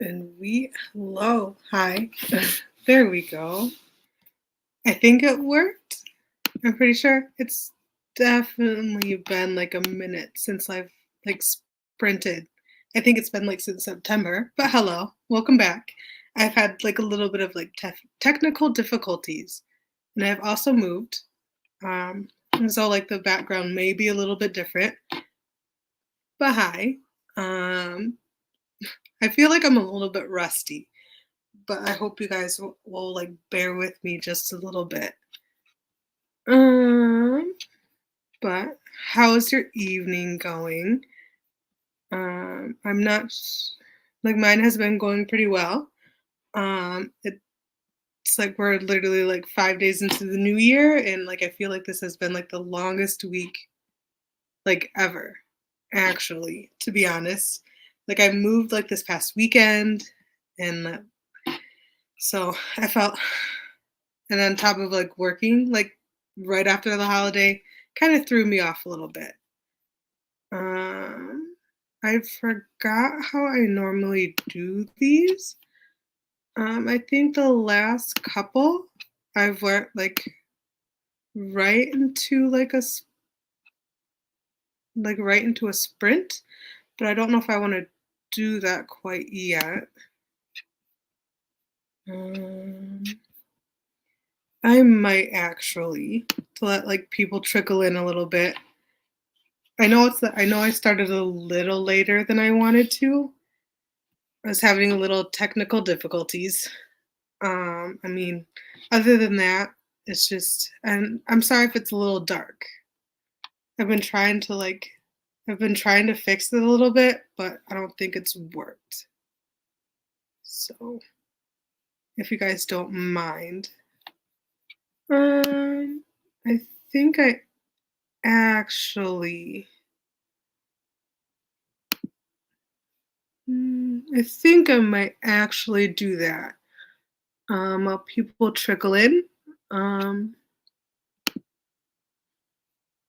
Hello, hi. There we go. I think it worked. I'm pretty sure it's definitely been like a minute since I've like sprinted. I think it's been like since September, but hello, welcome back. I've had like a little bit of like technical difficulties, and I've also moved. And so like the background may be a little bit different, but hi. Um, I feel like I'm a little bit rusty, but I hope you guys will like bear with me just a little bit. Um, but how's your evening going? I'm not like mine has been going pretty well. It's like we're literally like 5 days into the new year, and like I feel like this has been like the longest week like ever, actually, to be honest. Like I moved like this past weekend, and so I felt and on top of like working like right after the holiday kind of threw me off a little bit. Um, I forgot how I normally do these. I think the last couple I've worked like right into right into a sprint, but I don't know if I want to do that quite yet. Um, I might actually to let like people trickle in a little bit. I know I started a little later than I wanted to. I was having a little technical difficulties. I mean, other than that, it's just and I'm sorry if it's a little dark. I've been trying to like I've been trying to fix it a little bit, but I don't think it's worked. So, if you guys don't mind. Um, I think I actually I think I might actually do that. While people trickle in. Um,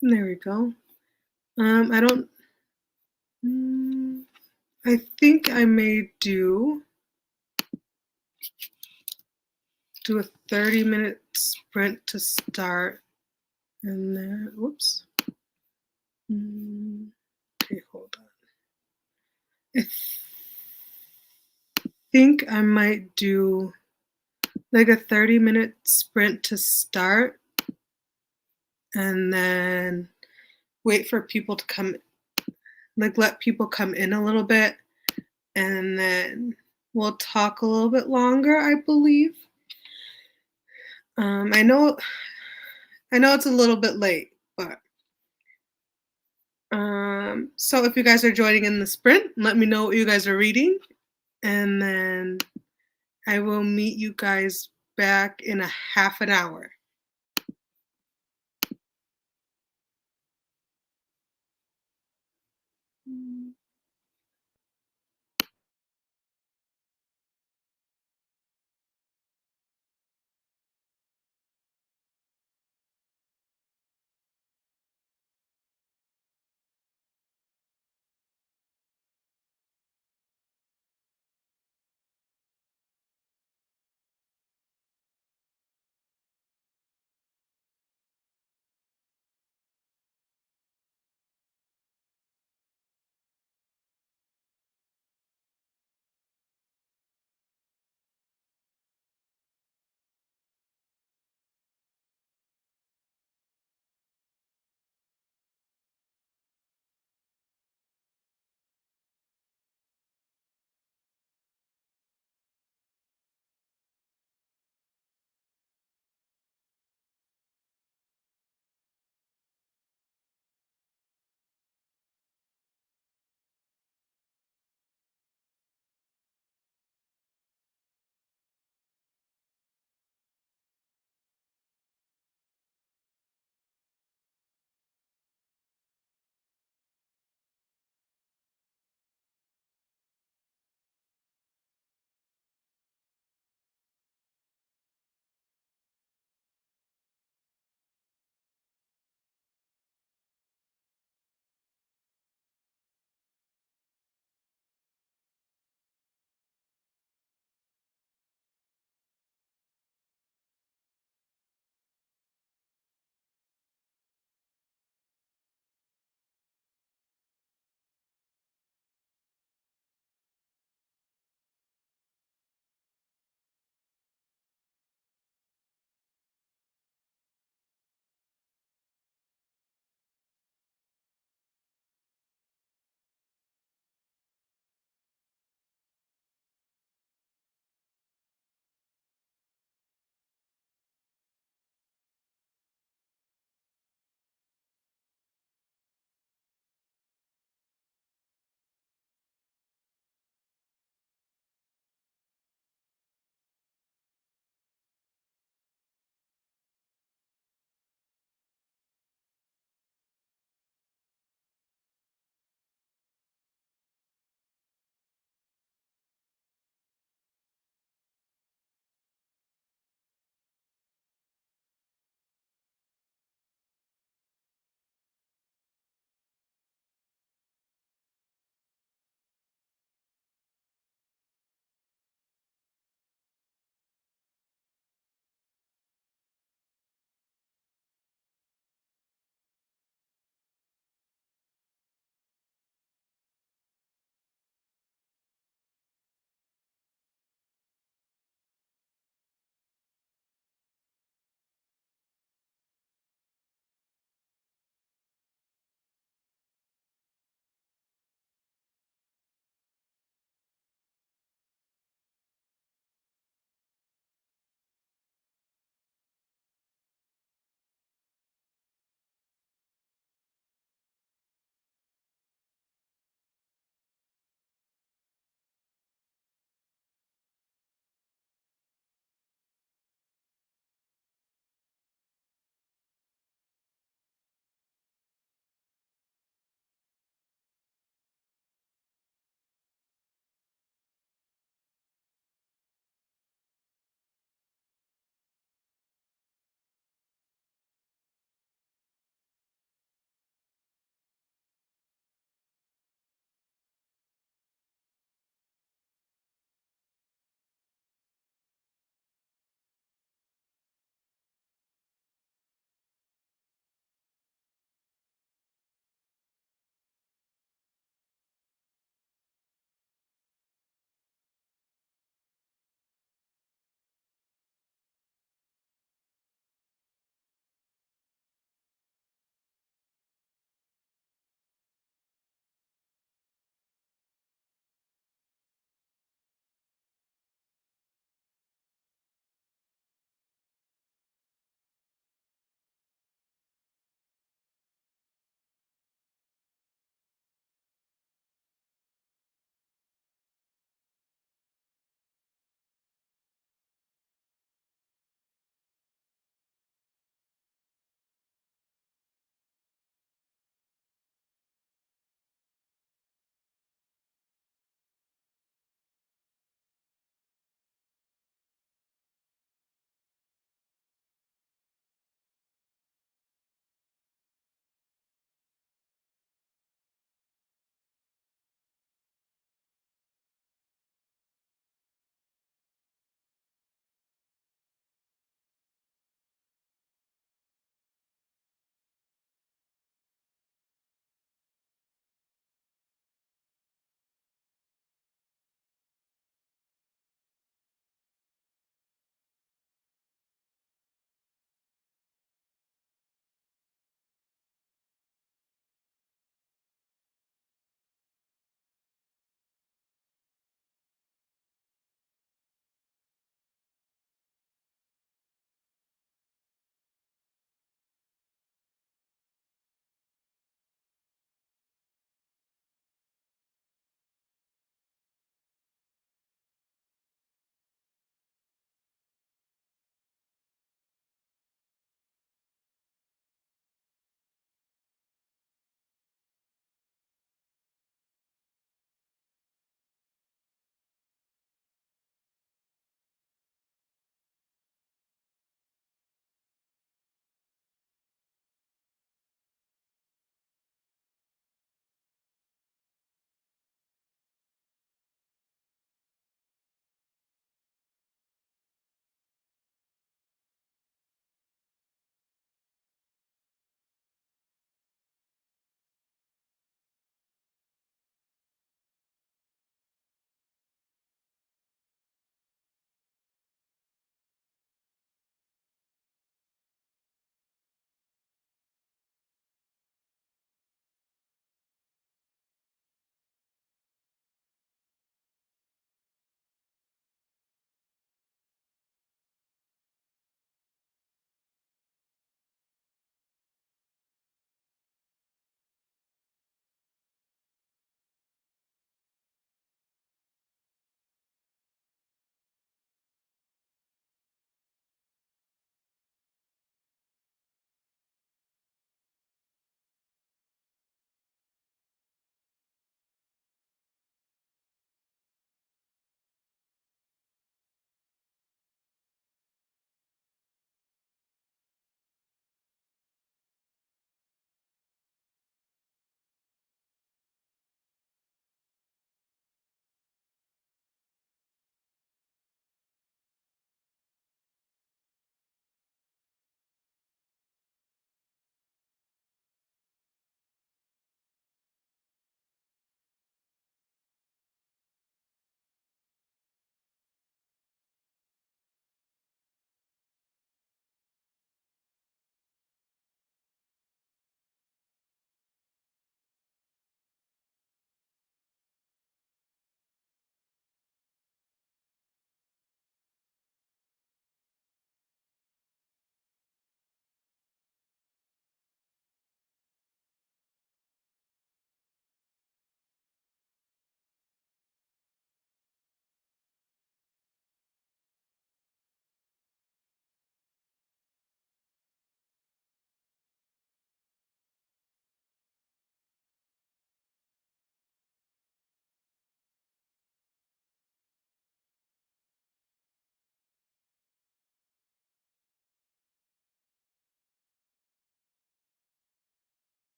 there we go. I don't. Mm, I think I may do a 30-minute sprint to start, and then whoops. Okay, hold on. I think I might do like a 30-minute sprint to start, and then wait for people to come, like let people come in a little bit, and then we'll talk a little bit longer, I believe. Um, I know I know it's a little bit late, but so if you guys are joining in the sprint, let me know what you guys are reading, and then I will meet you guys back in a half an hour.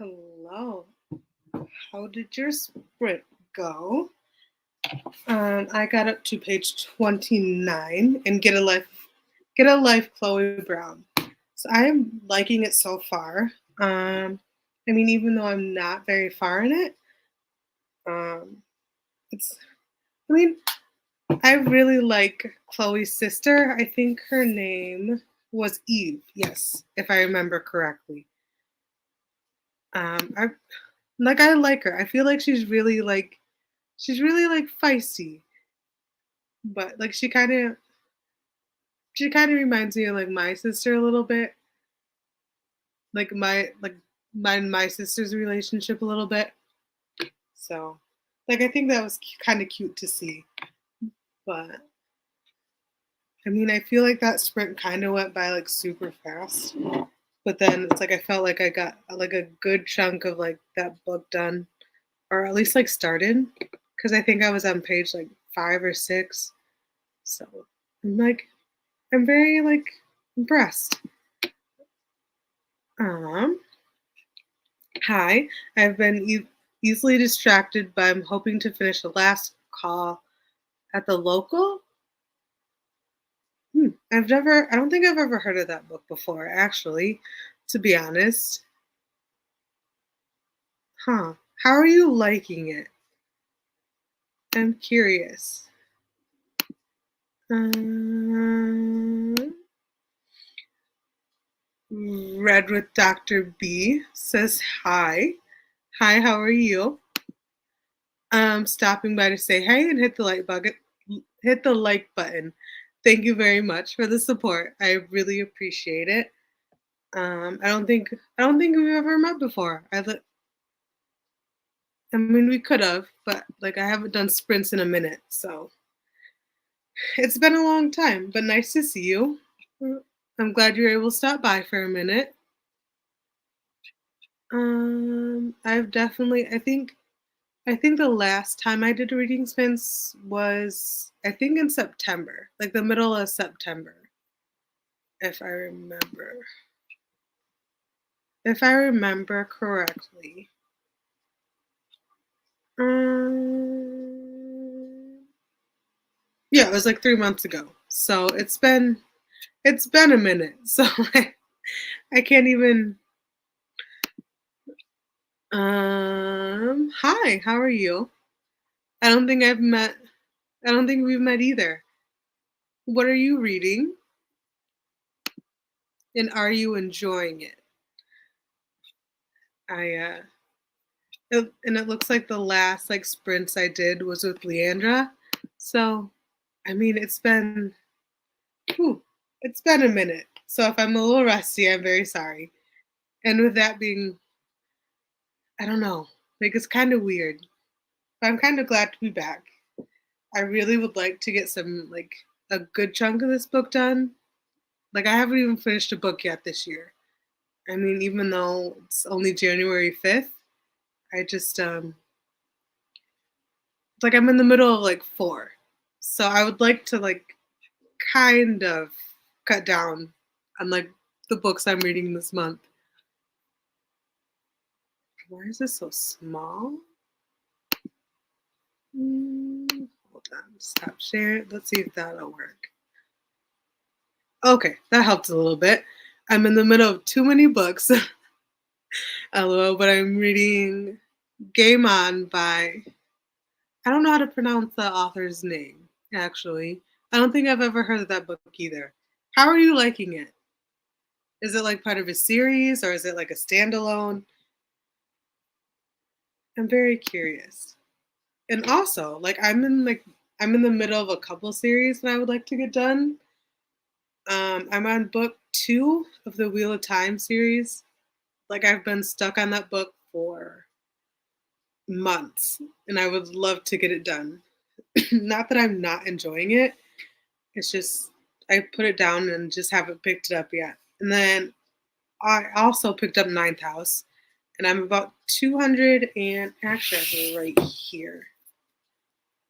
Hello. How did your sprint go? I got up to page 29 and get a life, Chloe Brown. So I am liking it so far. I mean, even though I'm not very far in it, um, it's. I mean, I really like Chloe's sister. I think her name was Eve. Yes, if I remember correctly. I I like her. I feel like she's really like feisty, but like she kind of reminds me of like my sister a little bit, like my sister's relationship a little bit. So, like I think that was kind of cute to see. But I mean, I feel like that sprint kind of went by like super fast. But then it's like I felt like I got like a good chunk of like that book done, or at least like started, because I think I was on page like 5 or 6. So I'm like I'm very like impressed. Um, Hi, I've been easily distracted, but I'm hoping to finish the last call at the local. I don't think I've ever heard of that book before, actually, to be honest. Huh. How are you liking it? I'm curious. Um, Read with Dr. B says hi. Hi, how are you? Stopping by to say hey and hit the like button. Thank you very much for the support. I really appreciate it. I don't think we've ever met before. I mean we could have, but like I haven't done sprints in a minute, so it's been a long time, but nice to see you. I'm glad you were able to stop by for a minute. I've definitely I think the last time I did reading sprints was I think in September, like the middle of September, if I remember. If I remember correctly. Um, yeah, it was like 3 months ago. So it's been a minute. So I can't even. Hi, how are you? I don't think I've met. I don't think we've met either. What are you reading, and are you enjoying it? I and it looks like the last like sprints I did was with Leandra. So I mean, whew, it's been a minute. So if I'm a little rusty, I'm very sorry. And with that being, I don't know, like it's kind of weird, but I'm kind of glad to be back. I really would like to get some like a good chunk of this book done. Like I haven't even finished a book yet this year. I mean, even though it's only January 5th, I just like I'm in the middle of like 4. So I would like to like kind of cut down on like the books I'm reading this month. Why is this so small? Hold on, stop sharing. Let's see if that'll work. Okay, that helped a little bit. I'm in the middle of too many books. LOL, but I'm reading Game On by, I don't know how to pronounce the author's name, actually. I don't think I've ever heard of that book either. How are you liking it? Is it like part of a series or is it like a standalone? I'm very curious. And also, I'm in the middle of a couple series that I would like to get done. I'm on book 2 of the Wheel of Time series. Like I've been stuck on that book for months, and I would love to get it done. Not that I'm not enjoying it. It's just I put it down and just haven't picked it up yet. And then I also picked up Ninth House, and I'm about 200 and actually I have it right here.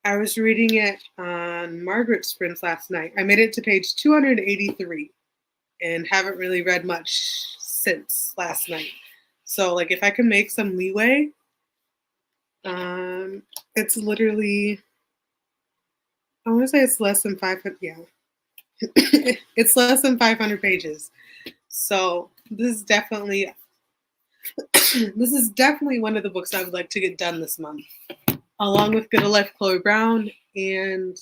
I was reading it on Margaret's sprints last night. I made it to page 283 and haven't really read much since last night. So like if I can make some leeway, it's literally, I want to say it's less than 500. Yeah, it's less than 500 pages. So this is definitely one of the books I would like to get done this month, along with Good Life Chloe Brown, and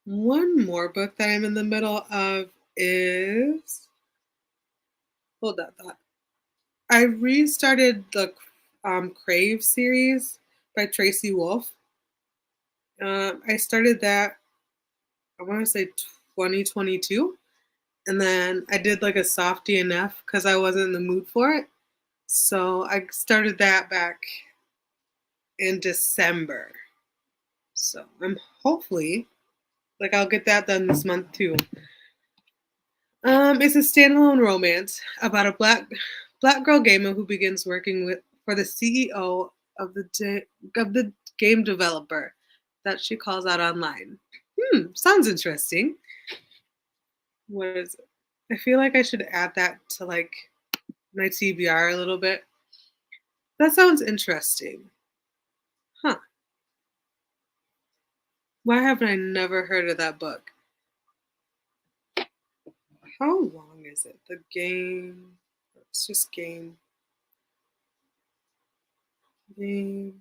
one more book that I'm in the middle of is, hold that thought. I restarted the Crave series by Tracy Wolf. I started that, I want to say 2022. And then I did like a soft DNF because I wasn't in the mood for it. So I started that back in December. So I'm hopefully, like, I'll get that done this month too. It's a standalone romance about a black girl gamer who begins working for the CEO of the game developer that she calls out online. Sounds interesting. What is it? I feel like I should add that to like my TBR a little bit. That sounds interesting. Huh. Why haven't I never heard of that book? How long is it? The game. It's just game. Game.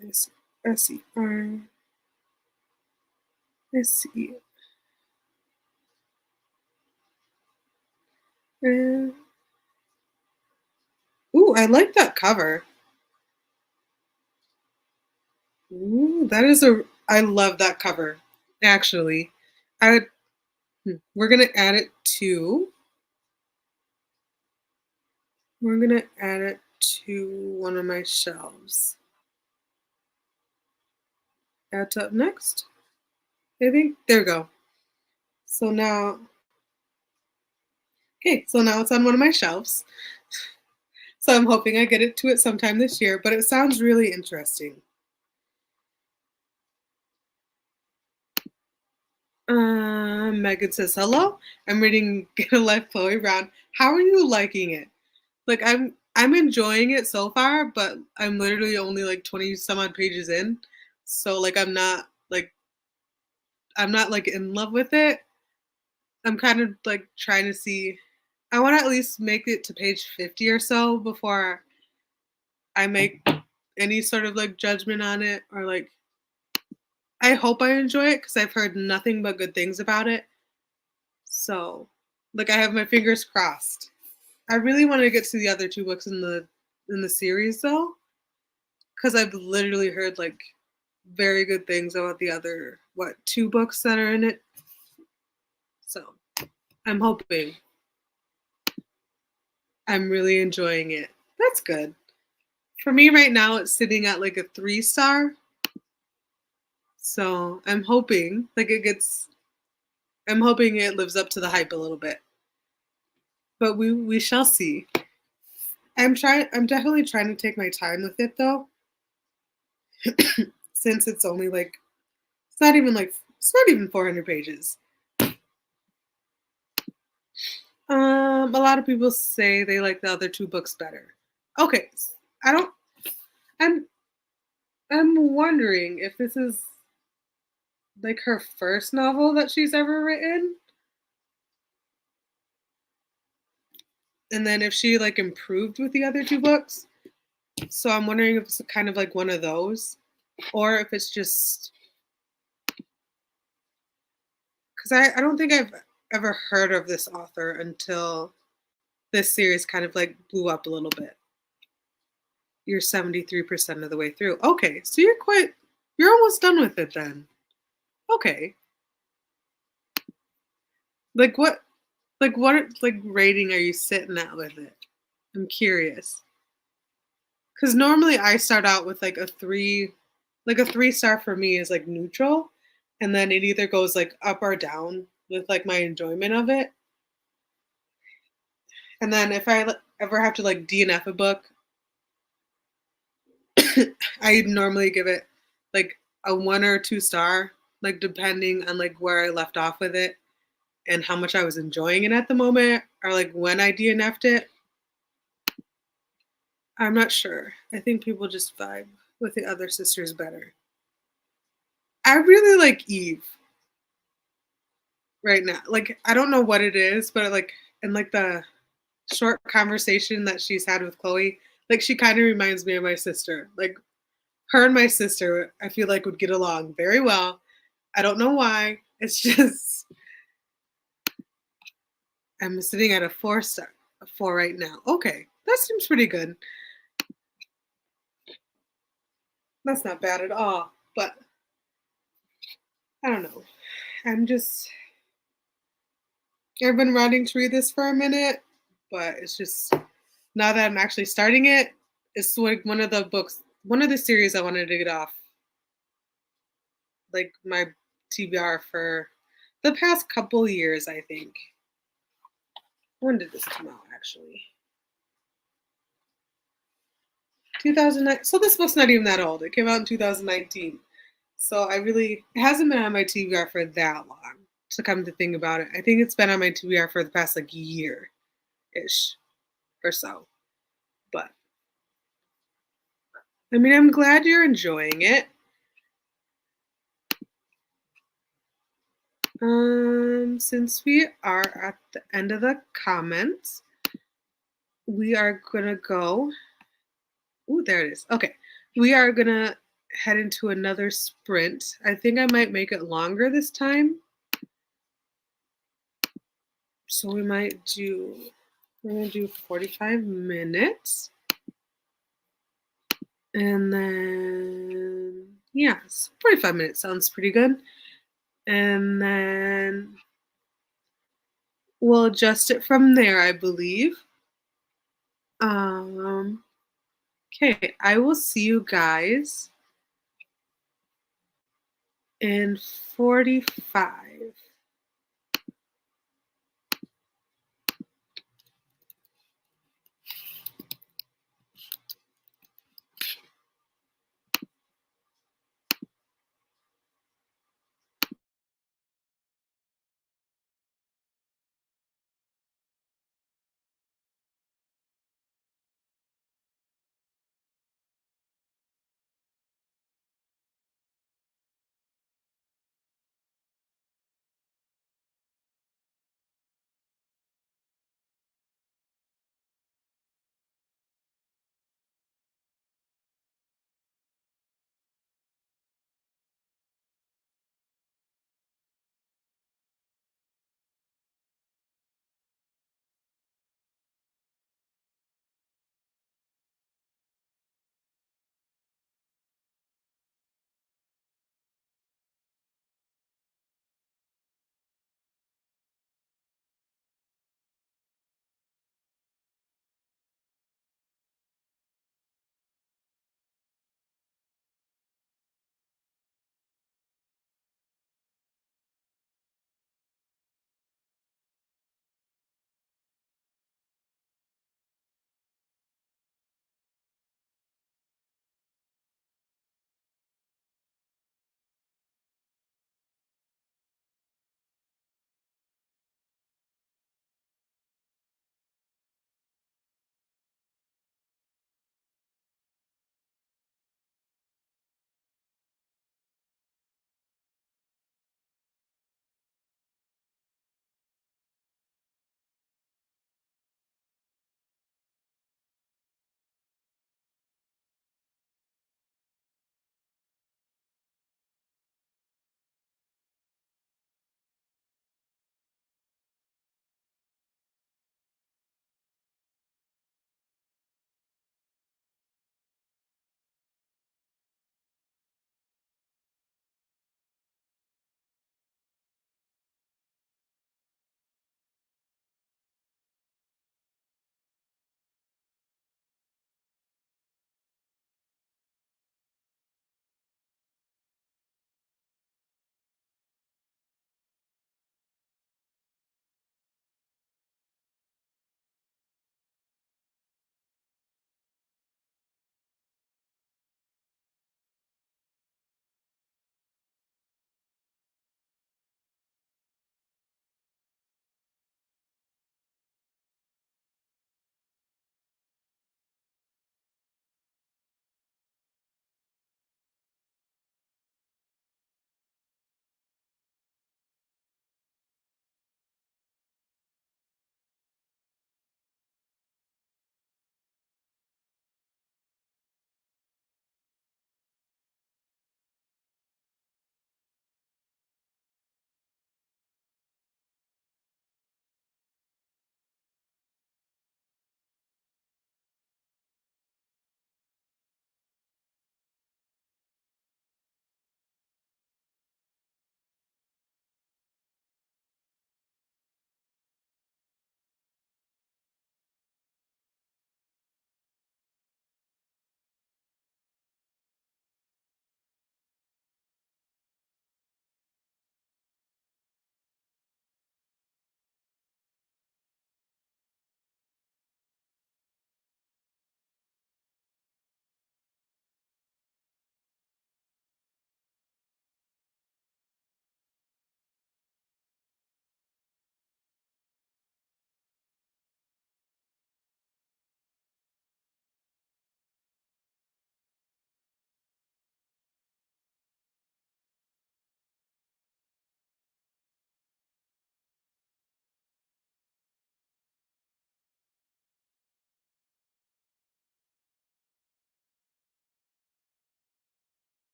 SER. SE. Ooh, I like that cover. Ooh, I love that cover. Actually, I would. We're gonna add it to. We're gonna add it to one of my shelves. Add to up next. I think there we go. So now, okay, so now it's on one of my shelves. So I'm hoping I get it to it sometime this year, but it sounds really interesting. Megan says hello. I'm reading Get a Life Chloe Brown. How are you liking it? Like I'm enjoying it so far, but I'm literally only like 20 some odd pages in. So like I'm not like in love with it. I'm kind of like trying to see, I want to at least make it to page 50 or so before I make any sort of like judgment on it, or like I hope I enjoy it because I've heard nothing but good things about it. So like I have my fingers crossed. I really want to get to the other two books in the series though, because I've literally heard like very good things about the other two books that are in it. So I'm hoping. I'm really enjoying it. That's good. For me right now, it's sitting at like a 3-star. So I'm hoping I'm hoping it lives up to the hype a little bit. But we shall see. I'm definitely trying to take my time with it though. Since it's only like it's not even 400 pages. A lot of people say they like the other two books better. Okay. I don't I'm I'm wondering if this is like her first novel that she's ever written. And then if she like improved with the other two books. So I'm wondering if it's kind of like one of those, or if it's just because I don't think I've ever heard of this author until this series kind of like blew up a little bit. You're 73% of the way through. Okay, so you're almost done with it then. Okay. Like what like rating are you sitting at with it? I'm curious. Cuz normally I start out with like a 3, like a 3-star for me is like neutral, and then it either goes like up or down with like my enjoyment of it. And then if I ever have to like DNF a book, I normally give it like a 1 or 2 star, like depending on like where I left off with it. and how much I was enjoying it at the moment, or like when I DNF'd it, I'm not sure. I think people just vibe with the other sisters better. I really like Eve right now. Like, I don't know what it is, but like, and like the short conversation that she's had with Chloe, like she kind of reminds me of my sister. Like her and my sister, I feel like would get along very well. I don't know why. It's just I'm sitting at a 4 star, a 4 right now. Okay, that seems pretty good. That's not bad at all. But I don't know. I'm just I've been wanting to read this for a minute, but it's just now that I'm actually starting it, it's like one of the books, one of the series I wanted to get off like my TBR for the past couple years, I think. When did this come out actually? 2009. So this book's not even that old. It came out in 2019. So it hasn't been on my TBR for that long. To come to think about it, I think it's been on my TBR for the past like year ish or so. But I mean, I'm glad you're enjoying it. Since we are at the end of the comments, we are gonna go. Ooh, there it is. Okay, we are gonna head into another sprint. I think I might make it longer this time. So we're gonna do 45 minutes. And then, yeah, 45 minutes sounds pretty good. And then we'll adjust it from there, I believe. Okay, I will see you guys in 45.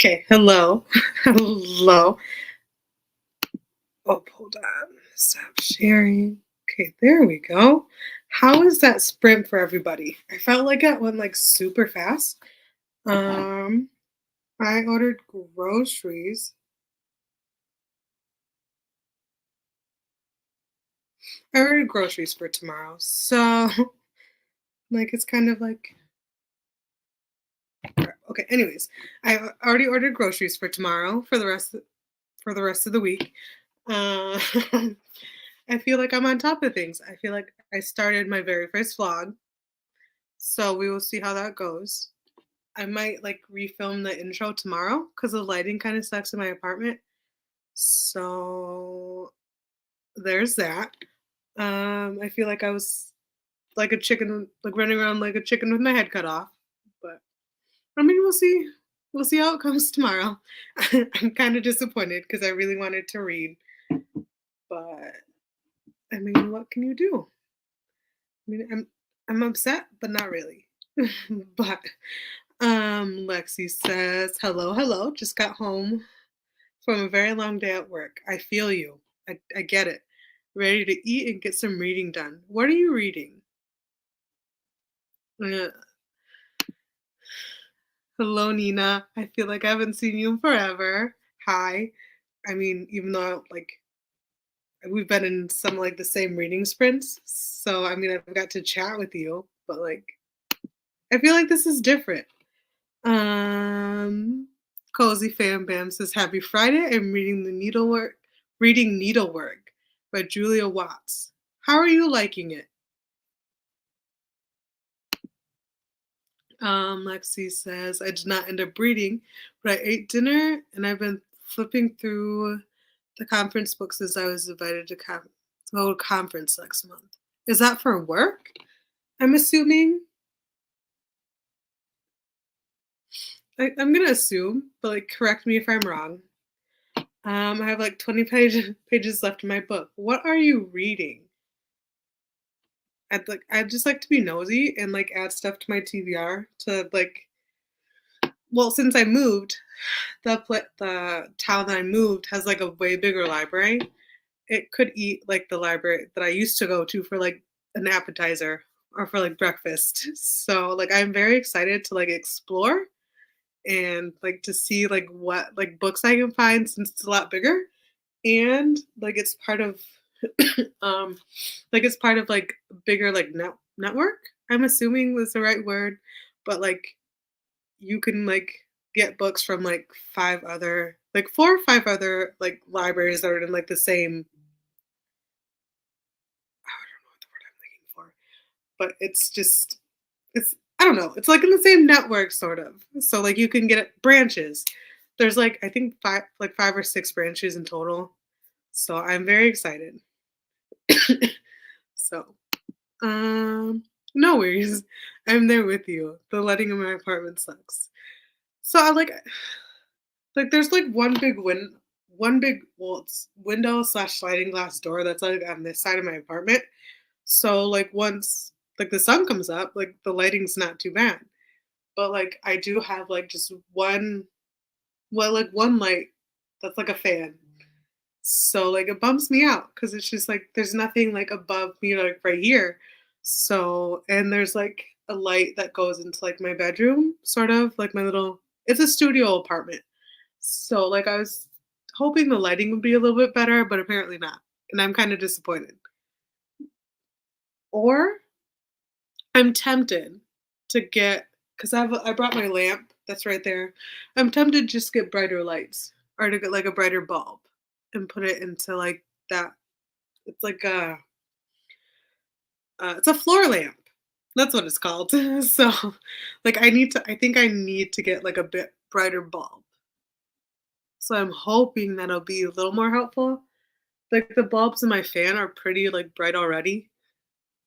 Okay, hello. Hello. Oh, hold on. Stop sharing. Okay, there we go. How is that sprint for everybody? I felt like it went like super fast. Um, I ordered groceries. I ordered groceries for tomorrow. So, like it's kind of like okay, anyways, I already ordered groceries for tomorrow for the rest of the week. Uh, I feel like I'm on top of things. I feel like I started my very first vlog, so we will see how that goes. I might like refilm the intro tomorrow because the lighting kind of sucks in my apartment. So there's that. I feel like I was like a chicken, like running around like a chicken with my head cut off. But I mean, we'll see. We'll see how it comes tomorrow. I'm kind of disappointed because I really wanted to read, but I mean, what can you do? I mean, I'm upset, but not really. But Lexi says, "Hello, hello. Just got home from a very long day at work. I feel you. I get it. Ready to eat and get some reading done. What are you reading?" Uh, Hello, Nina. I feel like I haven't seen you in forever. Hi. I mean, even though like we've been in some like the same reading sprints, so I mean I've got to chat with you, but like I feel like this is different. Um, Cozy Fam Bam says, "Happy Friday. I'm reading Needlework by Julia Watts. How are you liking it?" Lexi says, "I did not end up reading, but I ate dinner and I've been flipping through the conference books since I was invited to go to conference next month." Is that for work? I'm assuming. I'm gonna assume, but like correct me if I'm wrong. I have like 20 pages left in my book. What are you reading? I'd just like to be nosy and like add stuff to my TBR to like well, since I moved, the town that I moved has like a way bigger library. It could eat like the library that I used to go to for like an appetizer or for like breakfast. So like I'm very excited to like explore and like to see like what like books I can find since it's a lot bigger and like it's part of um it's part of like a bigger like network. I'm assuming was the right word, but like you can like get books from like four or five other like libraries that are in like the same I don't know what the word I'm looking for, but it's just it's I don't know. It's like in the same network sort of. So like you can get branches. There's like I think five or six branches in total. So I'm very excited. So no worries. I'm there with you. The lighting in my apartment sucks. So I like there's like one big well it's window slash sliding glass door that's like on this side of my apartment. So like once like the sun comes up, like the lighting's not too bad. But like I do have like just one light that's like a fan. So like it bumps me out because it's just like there's nothing like above me like right here. So and there's like a light that goes into like my bedroom, sort of like my little it's a studio apartment. So like I was hoping the lighting would be a little bit better, but apparently not. And I'm kind of disappointed. Or I'm tempted to get because I brought my lamp that's right there. I'm tempted to just get brighter lights or to get like a brighter bulb and put it into like that. It's like it's a floor lamp. That's what it's called. So like I think I need to get like a bit brighter bulb. So I'm hoping that'll be a little more helpful. Like the bulbs in my fan are pretty like bright already.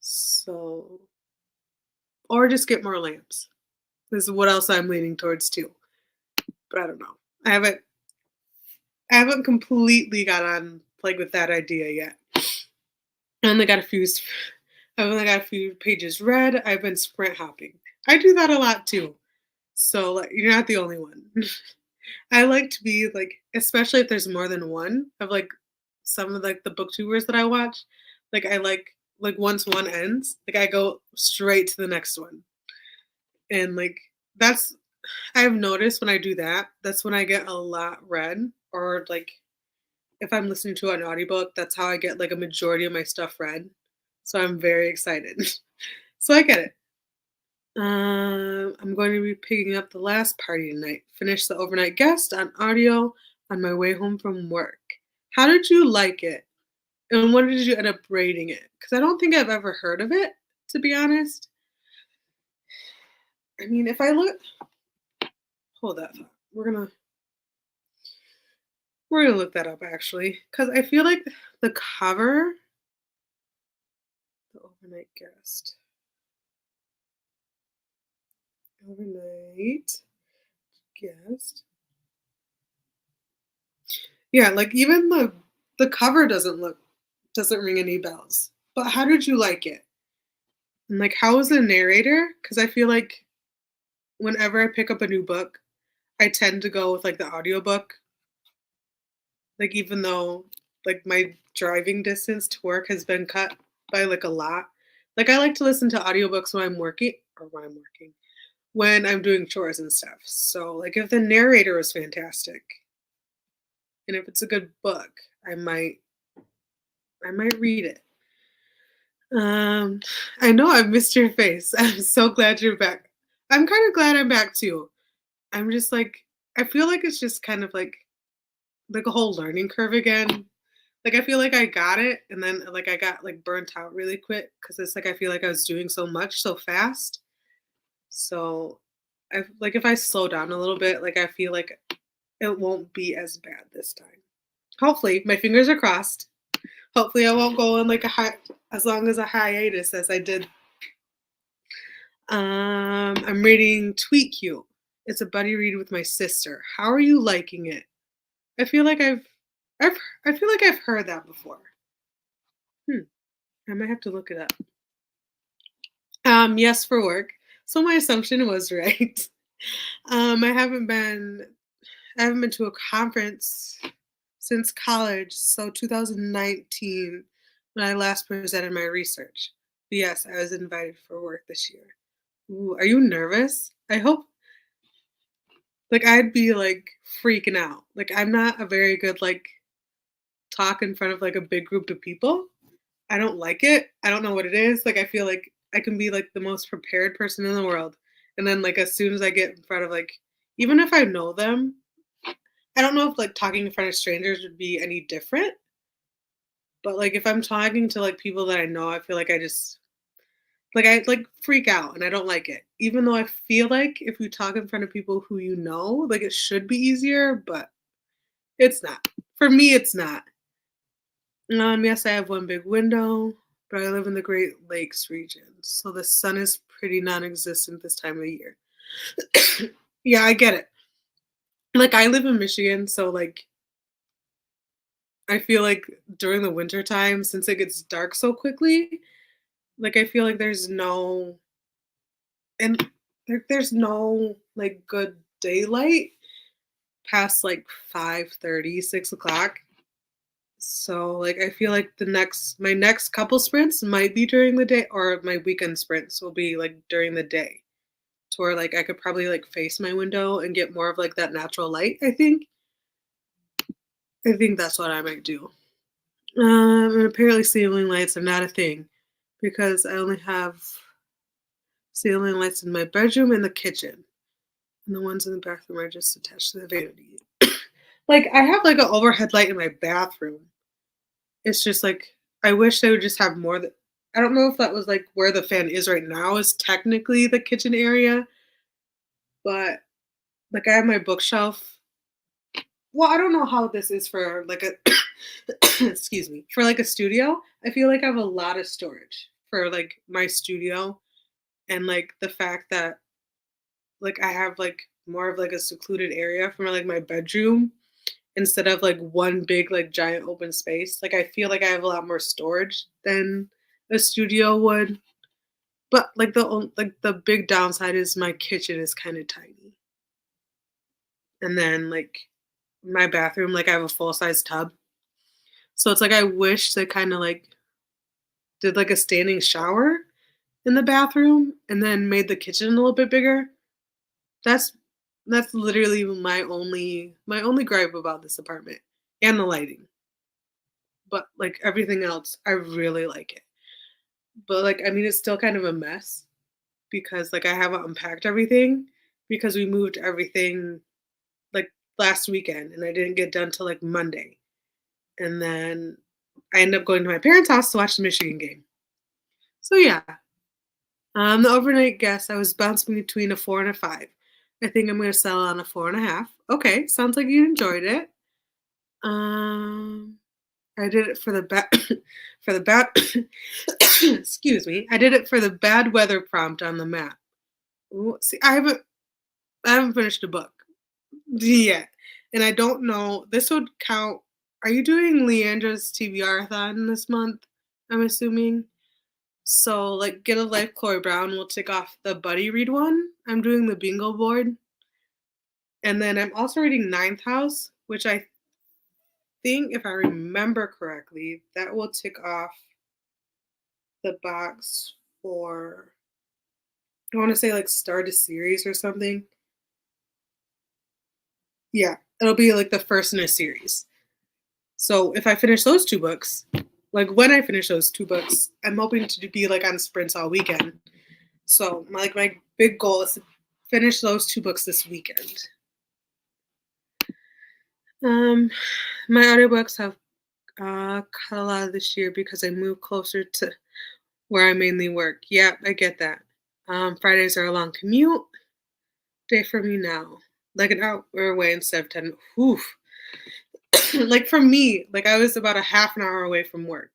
So or just get more lamps. This is what else I'm leaning towards too. But I don't know. I haven't completely got on like with that idea yet. I only got a few I've only got a few pages read. I've been sprint hopping. I do that a lot too. So like you're not the only one. I like to be, like especially if there's more than one of, like, some of, like, the booktubers that I watch, I like, once one ends, like, I go straight to the next one, and, that's I've noticed when I do that, that's when I get a lot read, or, like, if I'm listening to an audiobook, that's how I get, like, a majority of my stuff read, so I'm very excited. So I get it. I'm going to be picking up the last party tonight. Finish the overnight guest on audio on my way home from work. How did you like it? And what did you end up rating it? Because I don't think I've ever heard of it, to be honest. I mean, if I look, hold that thought. We're gonna look that up actually, because I feel like the cover, the overnight guest, overnight guest. Yeah, like even the cover doesn't ring any bells. But how did you like it? And like how was the narrator? Because I feel like whenever I pick up a new book, I tend to go with like the audiobook. Like even though like my driving distance to work has been cut by like a lot. Like I like to listen to audiobooks when I'm doing chores and stuff. So like if the narrator is fantastic and if it's a good book, I might I might read it. Um, I know I missed your face. I'm so glad you're back. I'm kind of glad I'm back too. I'm just like I feel like it's just kind of like a whole learning curve again. Like I feel like I got it and then like I got like burnt out really quick because it's like I feel like I was doing so much so fast. So I like if I slow down a little bit, like I feel like it won't be as bad this time. Hopefully, my fingers are crossed. Hopefully, I won't go on like as long as a hiatus as I did. I'm reading Tweet You. It's a buddy read with my sister. How are you liking it? I feel like I've, I feel like I've heard that before. Hmm. I might have to look it up. Yes, for work. So my assumption was right. I haven't been to a conference since college, so 2019 when I last presented my research. But yes, I was invited for work this year. Ooh, are you nervous? I hope like I'd be like freaking out. Like I'm not a very good talk in front of like a big group of people. I don't like it. I don't know what it is. Like I feel like I can be like the most prepared person in the world. And then like as soon as I get in front of like even if I know them, I don't know if like talking in front of strangers would be any different. But like if I'm talking to like people that I know, I feel like I like freak out and I don't like it. Even though I feel like if you talk in front of people who you know, like it should be easier, but it's not. For me, it's not. Yes, I have one big window, but I live in the Great Lakes region, so the sun is pretty non-existent this time of year. Yeah, I get it. Like I live in Michigan, so like I feel like during the winter time, since it gets dark so quickly, like I feel like and there's no like good daylight past like 5:30, 6 o'clock. So like I feel like my next couple sprints might be during the day or my weekend sprints will be like during the day. To where like I could probably like face my window and get more of like that natural light, I think. I think that's what I might do. And apparently ceiling lights are not a thing because I only have ceiling lights in my bedroom and the kitchen. And the ones in the bathroom are just attached to the vanity. Like I have like an overhead light in my bathroom. It's just like I wish they would just have more that I don't know if that was like where the fan is right now is technically the kitchen area, but like I have my bookshelf. Well, I don't know how this is for like a excuse me, for like a studio. I feel like I have a lot of storage for like my studio and like the fact that like I have like more of like a secluded area from like my bedroom instead of like one big like giant open space. Like I feel like I have a lot more storage than a studio would. But like the big downside is my kitchen is kind of tiny. And then, like, my bathroom, like, I have a full-size tub. So it's like I wish they kinda, like, did, like, a standing shower in the bathroom and then made the kitchen a little bit bigger. That's that's literally my only gripe about this apartment, and the lighting. But, like, everything else, I really like it. But, like, I mean, it's still kind of a mess because, like, I haven't unpacked everything because we moved everything, like, last weekend, and I didn't get done till, like, Monday. And then I ended up going to my parents' house to watch the Michigan game. So, yeah, the overnight guest, I was bouncing between a 4 and a 5. I think I'm gonna settle on a 4.5. Okay, sounds like you enjoyed it. Um, I did it for the bad for the bad excuse me. I did it for the bad weather prompt on the map. Ooh, see, I haven't finished the book yet, and I don't know. This would count. Are you doing Leandra's TBRathon this month? I'm assuming. So, like, Get a Life, Chloe Brown will tick off the buddy read one. I'm doing the bingo board, and then I'm also reading Ninth House, which I think, if I remember correctly, that will tick off the box for, I want to say, like, start a series or something. Yeah, it'll be like the first in a series. So if I finish those two books, like when I finish those two books, I'm hoping to be like on sprints all weekend. So my big goal is to finish those two books this weekend. Um, my audiobooks have cut a lot this year because I moved closer to where I mainly work. Yeah, I get that. Fridays are a long commute day for me now, like an hour away instead of 10. Oof. Like for me, like I was about a half an hour away from work.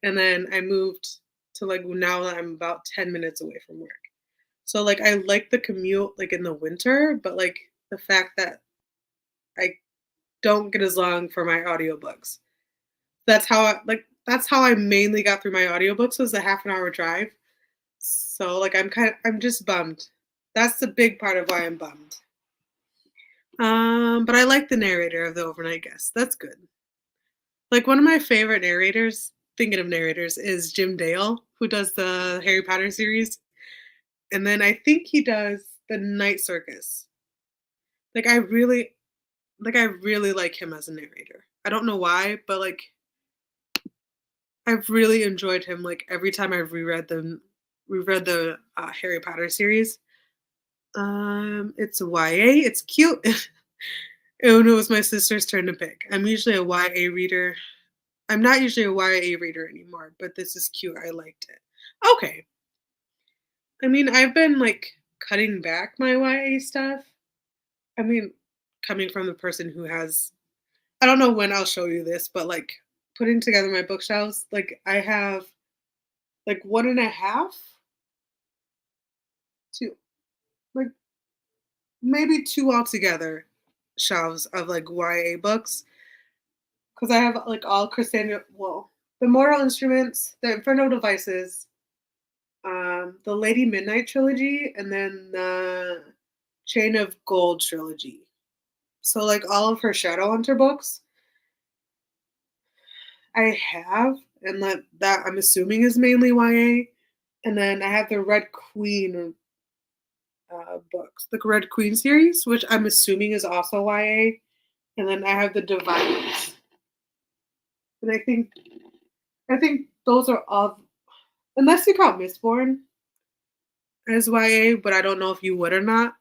And then I moved to, like, now that I'm about 10 minutes away from work. So, like, I like the commute, like, in the winter, but, like, the fact that I don't get as long for my audiobooks. That's how I mainly got through my audiobooks was a half an hour drive. So, like, I'm just bummed. That's the big part of why I'm bummed. But I like the narrator of The Overnight Guest. That's good. Like, one of my favorite narrators, thinking of narrators, is Jim Dale, who does the Harry Potter series. And then I think he does the Night Circus. Like, I really like him as a narrator. I don't know why, but, like, I've really enjoyed him, like, every time I've reread the Harry Potter series. It's YA, it's cute. And it was my sister's turn to pick. I'm usually a YA reader. I'm not usually a YA reader anymore, but this is cute, I liked it. Okay. I mean, I've been, like, cutting back my YA stuff. I mean, coming from the person who has, I don't know when I'll show you this, but, like, putting together my bookshelves, like, I have, like, 1.5, 2, like, maybe 2 altogether shelves of, like, YA books, because I have, like, all Cassandra, well, the Mortal Instruments, the Inferno Devices, the Lady Midnight trilogy, and then the Chain of Gold trilogy. So, like, all of her Shadowhunter books, I have, and that I'm assuming is mainly YA. And then I have the Red Queen books, the Red Queen series, which I'm assuming is also YA. And then I have the Diviners, and I think those are all, unless you count Mistborn as YA, but I don't know if you would or not.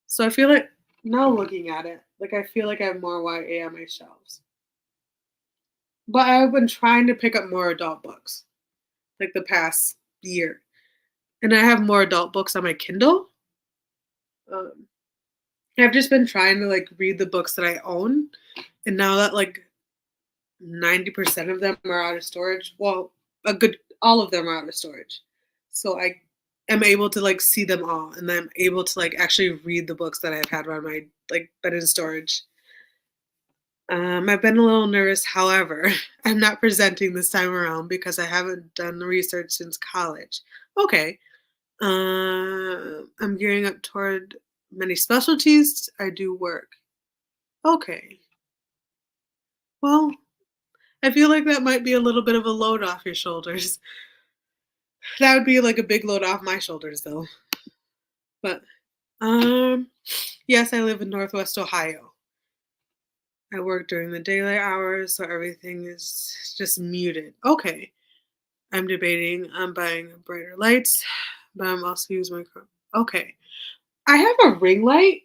So I feel like now looking at it, like I feel like I have more YA on my shelves. But I've been trying to pick up more adult books like the past year. And I have more adult books on my Kindle. Um, I've just been trying to like read the books that I own. And now that like 90% of them are out of storage, well, a good all of them are out of storage. So I am able to like see them all, and I'm able to like actually read the books that I've had on my like been in storage. I've been a little nervous, however, I'm not presenting this time around because I haven't done the research since college. Okay. I'm gearing up toward many specialties. I do work. Okay. Well, I feel like that might be a little bit of a load off your shoulders. That would be like a big load off my shoulders though. But um yes, I live in Northwest Ohio. I work during the daylight hours, so everything is just muted. Okay. I'm debating on buying brighter lights, but I'm also using my okay. I have a ring light,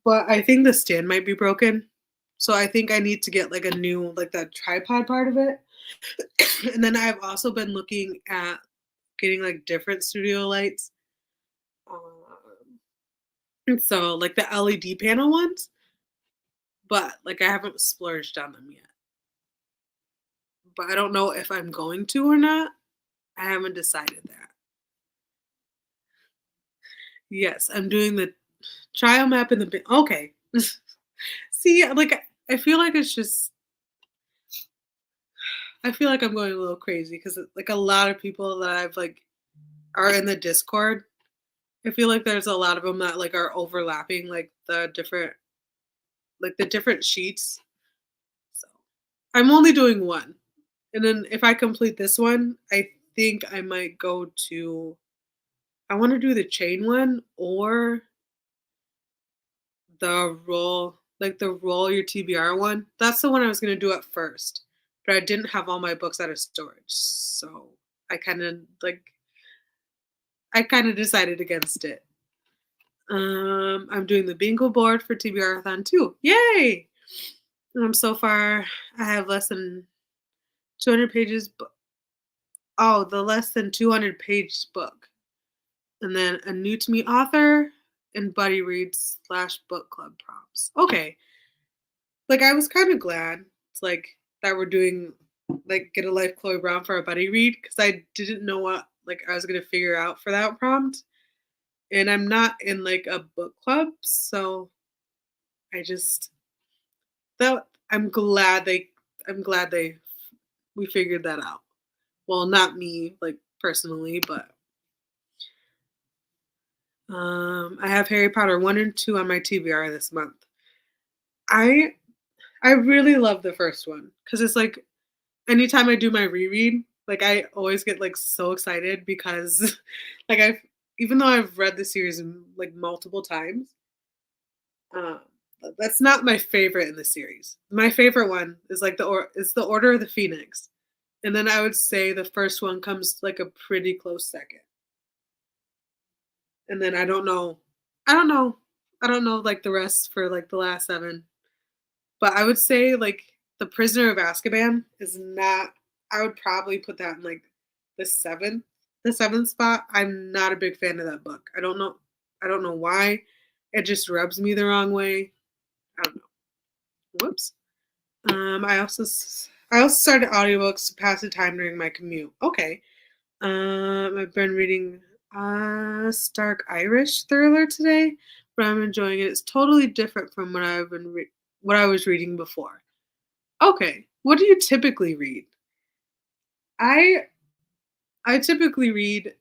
but I think the stand might be broken. So I think I need to get like a new like that tripod part of it. And then I've also been looking at getting like different studio lights. And so like the LED panel ones, but like I haven't splurged on them yet. But I don't know if I'm going to or not. I haven't decided that. Yes, I'm doing the trial map in the okay. See, like I feel like it's just I feel like I'm going a little crazy because like a lot of people that I've like are in the Discord. I feel like there's a lot of them that like are overlapping like the different sheets. So I'm only doing one. And then if I complete this one, I think I might go to I want to do the chain one or the roll your TBR one. That's the one I was gonna do at first, but I didn't have all my books out of storage, so I kind of like I kind of decided against it. I'm doing the bingo board for TBRathon too. Yay! So far I have less than 200 pages. Oh, the less than 200 page book, and then a new to me author and buddy reads slash book club prompts. Okay, like, I was kinda glad, it's like, that we're doing, like, Get a Life, Chloe Brown for a buddy read because I didn't know what, like, I was gonna figure out for that prompt, and I'm not in, like, a book club, so I just that I'm glad they we figured that out. Well, not me, like, personally, but, I have Harry Potter 1 and 2 on my TBR this month. I I really love the first one because it's, like, anytime I do my reread, like, I always get, like, so excited because, like, I've even though I've read the series, like, multiple times, uh, that's not my favorite in the series. My favorite one is, like, the Order of the Phoenix, and then I would say the first one comes, like, a pretty close second, and then I don't know I don't know, like, the rest for, like, the last 7. But I would say, like, The Prisoner of Azkaban is not I would probably put that in, like, the 7th the 7th spot. I'm not a big fan of that book. I don't know why. It just rubs me the wrong way. I don't know. Whoops. I also started audiobooks to pass the time during my commute. Okay. I've been reading Stark Irish thriller today, but I'm enjoying it. It's totally different from what I was reading before. Okay. What do you typically read? I I typically read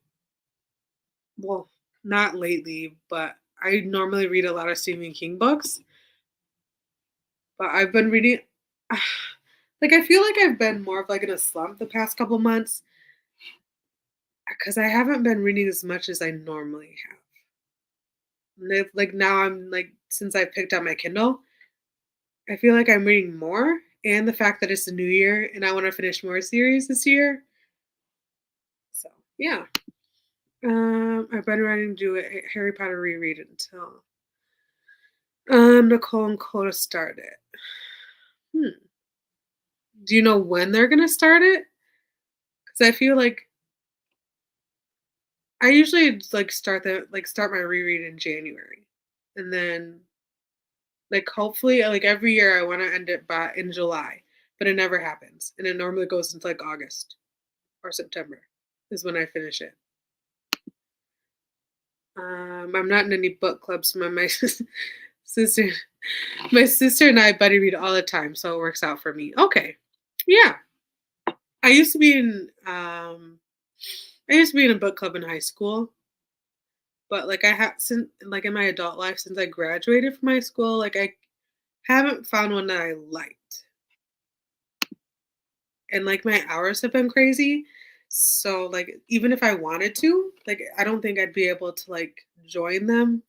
well, not lately, but I normally read a lot of Stephen King books, but I've been reading like I feel like I've been more of like in a slump the past couple months because I haven't been reading as much as I normally have. Like now I'm like since I picked up my Kindle, I feel like I'm reading more and the fact that it's the new year and I want to finish more series this year. So, yeah. I've been ready to do a Harry Potter reread until Nicole and Coda start it. Hmm. Do you know when they're gonna start it? Because I feel like I usually like start my reread in January, and then like hopefully like every year I want to end it by in July, but it never happens, and it normally goes into like August or September is when I finish it. I'm not in any book clubs. My sister My sister and I buddy read all the time, so it works out for me. Okay. Yeah. I used to be in I used to be in a book club in high school, but, like, I have since like, in my adult life, since I graduated from high school, like, I haven't found one that I liked, and, like, my hours have been crazy, so, like, even if I wanted to, like, I don't think I'd be able to, like, join them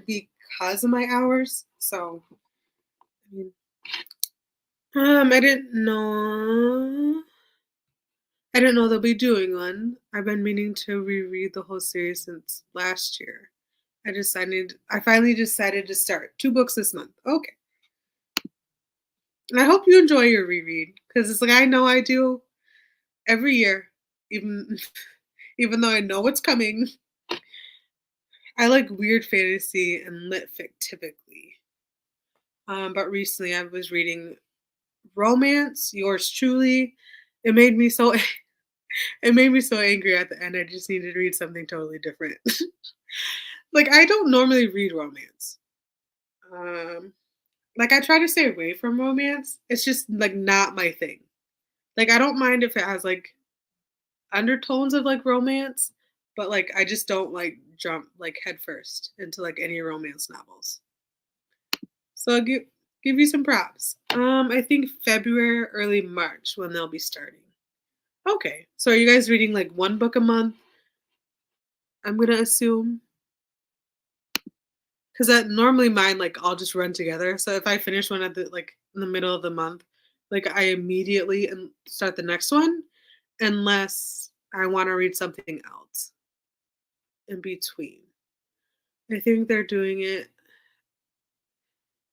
because of my hours, so, I mean, I didn't know they'll be doing one. I've been meaning to reread the whole series since last year. I finally decided to start 2 books this month. Okay. And I hope you enjoy your reread because it's like I know I do every year, even even though I know what's coming. I like weird fantasy and lit fic typically. But recently I was reading romance, yours truly. It made me so it made me so angry at the end. I just needed to read something totally different. Like I don't normally read romance. Um, like I try to stay away from romance. It's just like not my thing. Like I don't mind if it has like undertones of like romance, but like I just don't like jump like headfirst into like any romance novels. So I'll give you some props. I think February, early March when they'll be starting. Okay. So are you guys reading like one book a month? I'm gonna assume. Because that normally mine like all just run together. So if I finish one at the like in the middle of the month, like I immediately and start the next one, unless I want to read something else in between. I think they're doing it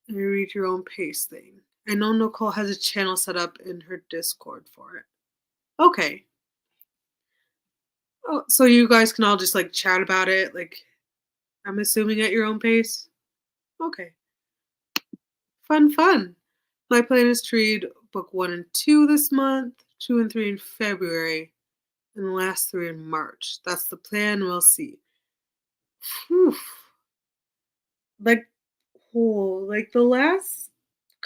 in a read your own pace thing. I know Nicole has a channel set up in her Discord for it. Okay. Oh, so you guys can all just like chat about it, like I'm assuming at your own pace. Okay. Fun, fun. My plan is to read book 1 and 2 this month, 2 and 3 in February, and the last 3 in March. That's the plan. We'll see. Whew. Like, like the last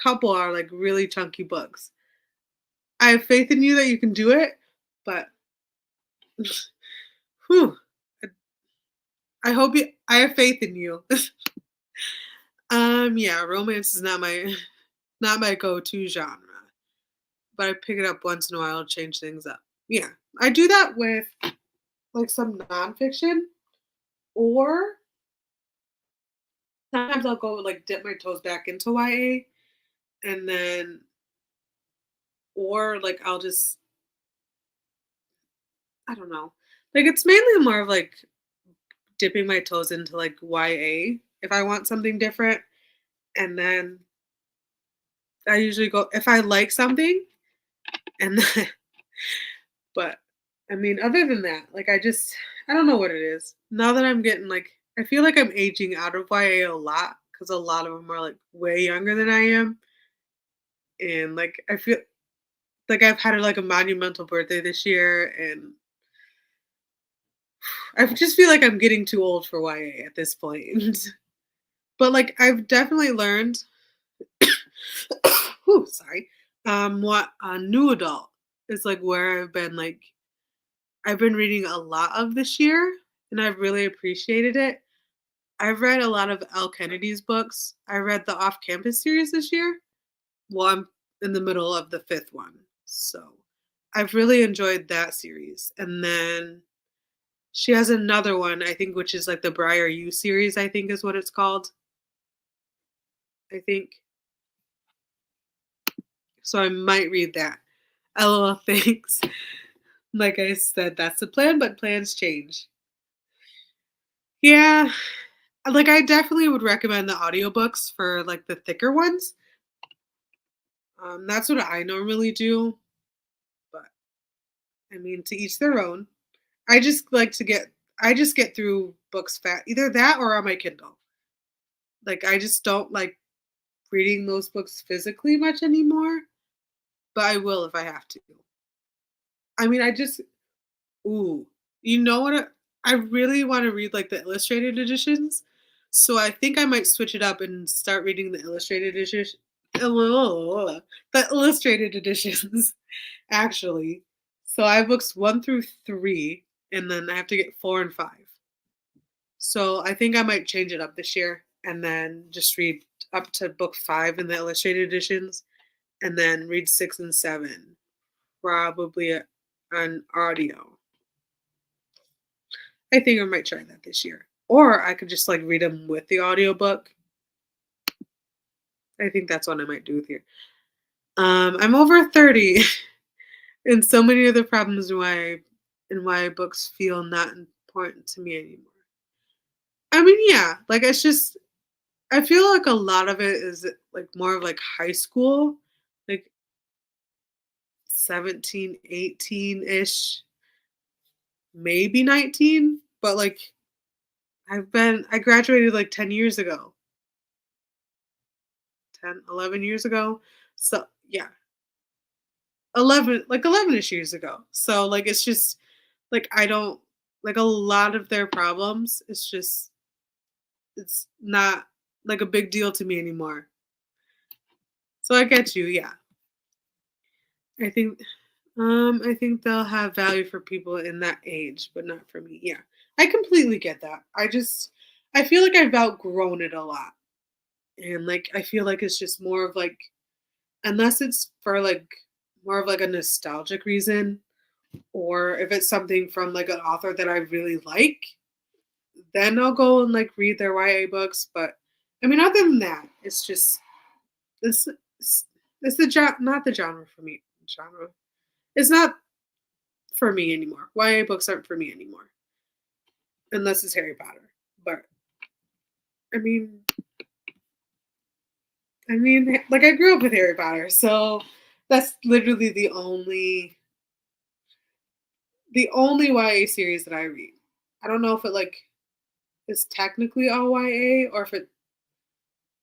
couple are like really chunky books. I have faith in you that you can do it, but whew, I hope you. I have faith in you. Yeah, romance is not my go-to genre, but I pick it up once in a while to change things up. Yeah, I do that with like some nonfiction, or sometimes I'll go like dip my toes back into YA, and then or like I'll just I don't know, like it's mainly more of like dipping my toes into like YA if I want something different, and then I usually go if I like something, and then but I mean other than that, like I don't know what it is. Now that I'm getting like I feel like I'm aging out of YA a lot because a lot of them are like way younger than I am, and like I feel like I've had like a monumental birthday this year, and I just feel like I'm getting too old for YA at this point. But like I've definitely learned whew, sorry. What a new adult is like where I've been reading a lot of this year and I've really appreciated it. I've read a lot of L. Kennedy's books. I read the Off Campus series this year. Well, I'm in the middle of the fifth one. So I've really enjoyed that series. And then she has another one, I think, which is like the Briar U series, I think is what it's called. I think. So I might read that. LOL, thanks. Like I said, that's the plan, but plans change. Yeah. Like I definitely would recommend the audiobooks for like the thicker ones. That's what I normally do, but I mean to each their own. I just like to get I just get through books fast. Either that or on my Kindle. Like I just don't like reading those books physically much anymore, but I will if I have to. I mean, I just ooh, you know what? I really want to read like the illustrated editions, so I think I might switch it up and start reading the illustrated editions. The illustrated editions, actually. So I have books 1 through 3, and then I have to get 4 and 5. So I think I might change it up this year and then just read up to book 5 in the illustrated editions and then read 6 and 7 probably on audio. I think I might try that this year. Or I could just like read them with the audiobook. I think that's what I might do here. I'm over 30 and so many of the problems why books feel not important to me anymore. I mean, yeah, like it's just I feel like a lot of it is like more of like high school, like 17, 18-ish, maybe 19, but like I graduated like 10 years ago, 10, 11 years ago. So, yeah, 11 like 11ish years ago. So like it's just like I don't like a lot of their problems. It's not like a big deal to me anymore. So I get you, yeah. I think I think they'll have value for people in that age, but not for me. Yeah. I completely get that. I feel like I've outgrown it a lot. And like I feel like it's just more of like unless it's for like more of like a nostalgic reason or if it's something from like an author that I really like, then I'll go and like read their YA books, but I mean other than that, it's just this it's not the genre for me. Genre. It's not for me anymore. YA books aren't for me anymore, unless it's Harry Potter. But I mean, like I grew up with Harry Potter, so that's literally the only YA series that I read. I don't know if it like is technically all YA or if it.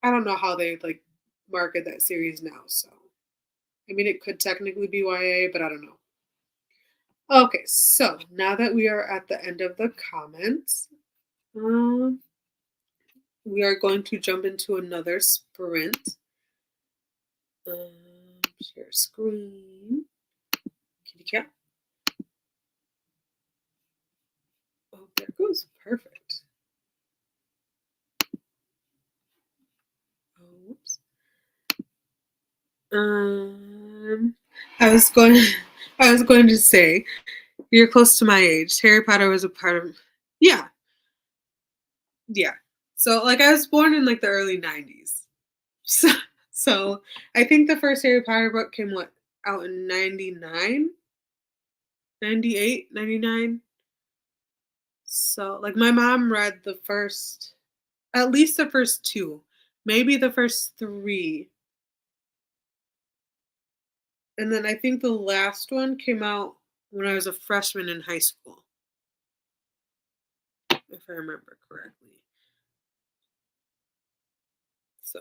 I don't know how they like market that series now. So I mean, it could technically be YA, but I don't know. Okay, so now that we are at the end of the comments, um, we are going to jump into another sprint. Share screen. Kitty cat. Oh, there it goes. Perfect. Oh, whoops. Um, I was going. I was going to say you're close to my age. Harry Potter was a part of. Yeah, yeah. So like I was born in like the early '90s. So I think the first Harry Potter book came out in 99, 98, 99. So like my mom read at least the first two, maybe the first three. And then I think the last one came out when I was a freshman in high school, if I remember correctly. So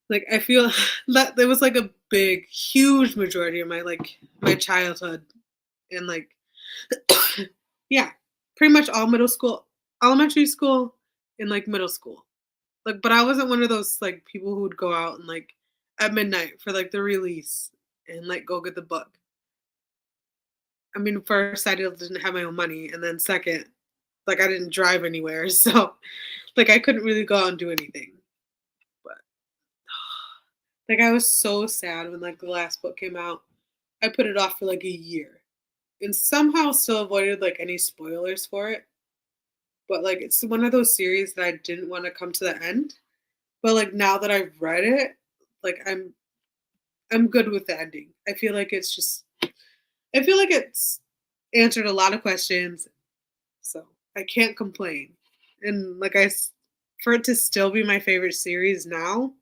like I feel that there was like a big, huge majority of my childhood and like yeah, pretty much all middle school, elementary school, and like middle school. Like, but I wasn't one of those like people who would go out and like at midnight for like the release and like go get the book. I mean, first I didn't have my own money, and then second, like I didn't drive anywhere, so like I couldn't really go out and do anything. But like I was so sad when like the last book came out. I put it off for like a year and somehow still avoided like any spoilers for it. But like it's one of those series that I didn't want to come to the end. But like now that I've read it, like I'm good with the ending. I feel like it's answered a lot of questions, so I can't complain. And for it to still be my favorite series now,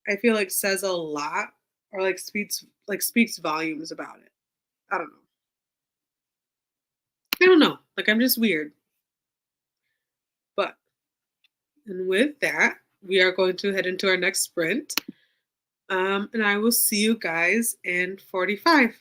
I feel like says a lot or speaks volumes about it. I don't know. I don't know. Like I'm just weird. But and with that, we are going to head into our next sprint. And I will see you guys in 45.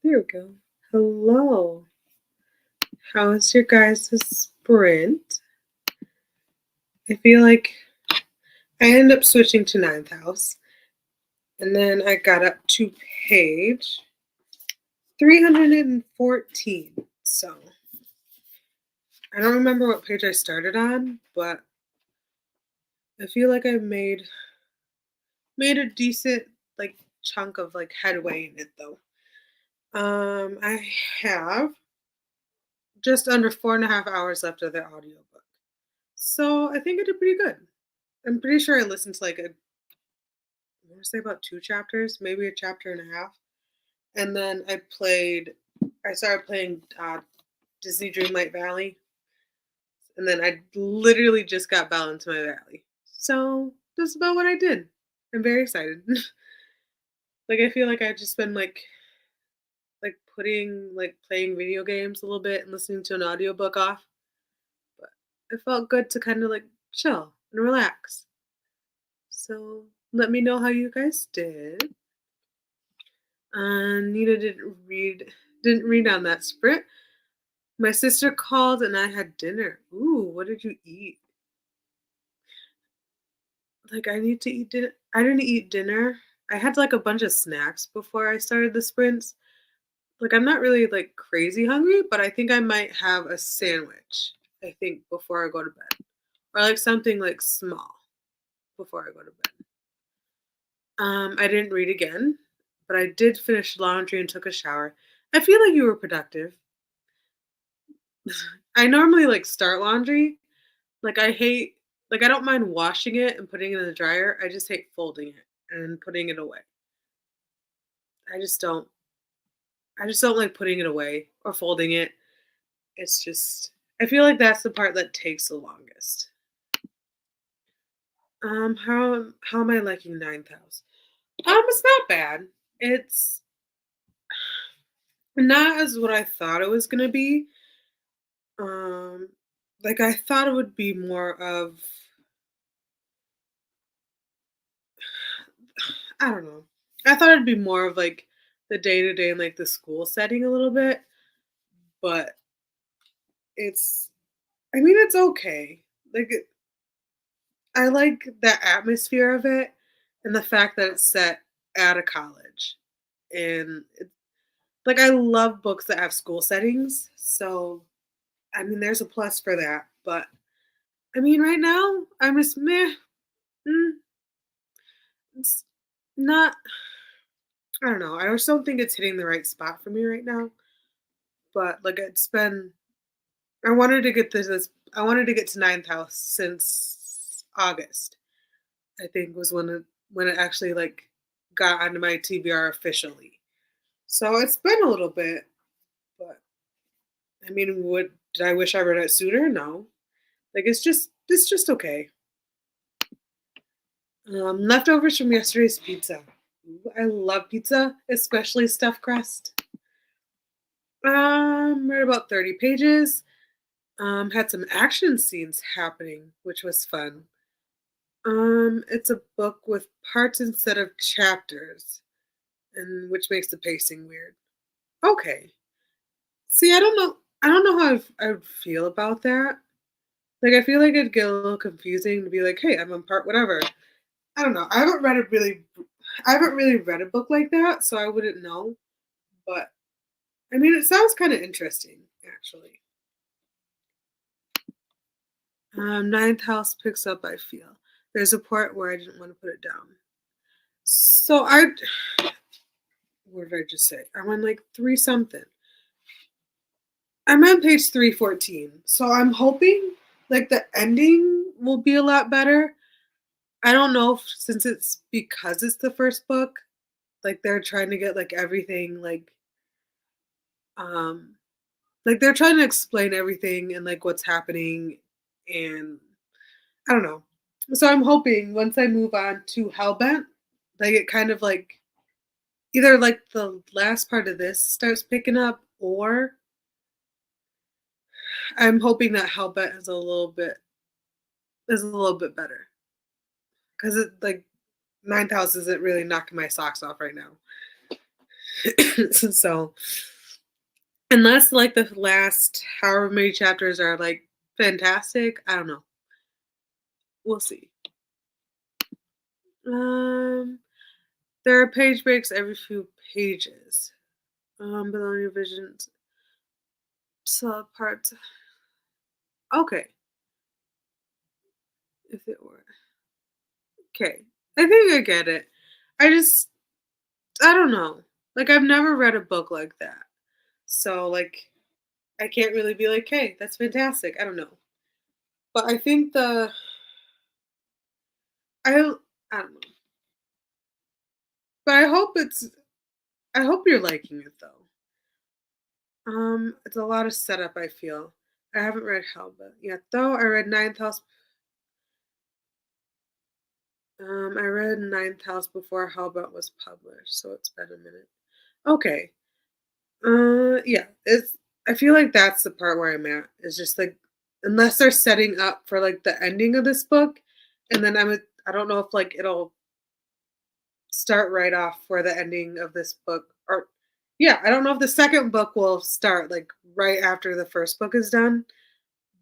There we go. Hello. How's your guys' sprint? I feel like I ended up switching to ninth house, and then I got up to page 314. So I don't remember what page I started on, but I feel like I made a decent like chunk of like headway in it though. I have just under 4.5 hours left of the audiobook. So I think I did pretty good. I'm pretty sure I listened to like I want to say about 2 chapters, maybe a chapter and a half. And then I started playing Disney Dreamlight Valley. And then I literally just got Belle into my valley. So that's about what I did. I'm very excited. Like I feel like I've just been like putting like playing video games a little bit and listening to an audiobook off. But it felt good to kind of like chill and relax. So let me know how you guys did. Nina didn't read on that sprint. My sister called and I had dinner. Ooh, what did you eat? Like I need to eat dinner. I didn't eat dinner. I had like a bunch of snacks before I started the sprints. Like I'm not really like crazy hungry, but I think I might have a sandwich. I think before I go to bed. Or like something like small before I go to bed. I didn't read again, but I did finish laundry and took a shower. I feel like you were productive. I normally like start laundry. Like I don't mind washing it and putting it in the dryer. I just hate folding it and putting it away. I just don't I just don't like putting it away or folding it. It's just I feel like that's the part that takes the longest. How am I liking ninth house? It's not bad. It's not as what I thought it was gonna be. Um, like I thought it would be more of I don't know. I thought it'd be more of like the day to day and like the school setting a little bit, but it's I mean it's okay. Like I like the atmosphere of it and the fact that it's set at a college. And like I love books that have school settings, so I mean there's a plus for that. But I mean right now I'm just meh. Mm, it's not. I don't know. I just don't think it's hitting the right spot for me right now. But like it's been. I wanted to get this. I wanted to get to ninth house since August. I think was when it actually like got onto my TBR officially. So it's been a little bit, but I mean, would did I wish I read it sooner? No. Like it's just okay. Leftovers from yesterday's pizza. Ooh, I love pizza, especially stuffed crust. Read about 30 pages. Had some action scenes happening, which was fun. It's a book with parts instead of chapters, and which makes the pacing weird. Okay. See, I don't know. I don't know how I would feel about that. Like, I feel like it'd get a little confusing to be like, "Hey, I'm on part whatever." I don't know. I haven't really read a book like that, so I wouldn't know. But I mean, it sounds kind of interesting, actually. Ninth house picks up. I feel there's a part where I didn't want to put it down. So what did I just say? I'm on like three something. I'm on page 314. So I'm hoping like the ending will be a lot better. I don't know if since it's because it's the first book, like they're trying to get like everything um like they're trying to explain everything and like what's happening and I don't know. So I'm hoping once I move on to Hellbent, like it kind of like either like the last part of this starts picking up or I'm hoping that Hellbent is a little bit better because it like ninth house isn't really knocking my socks off right now. So unless like the last however many chapters are like fantastic, I don't know. We'll see. Um, there are page breaks every few pages. Below your visions, subparts. Okay, if it were okay, I think I get it. I don't know. Like I've never read a book like that, so like I can't really be like, "Hey, that's fantastic." I don't know, but I think I don't know, but I hope you're liking it though. It's a lot of setup, I feel. I haven't read Hellbound yet, though. I read Ninth House before Hellbound was published, so it's been a minute. Okay. Yeah. I feel like that's the part where I'm at. It's just like, unless they're setting up for like the ending of this book, and then I don't know if like it'll start right off where the ending of this book, or yeah, I don't know if the second book will start like right after the first book is done,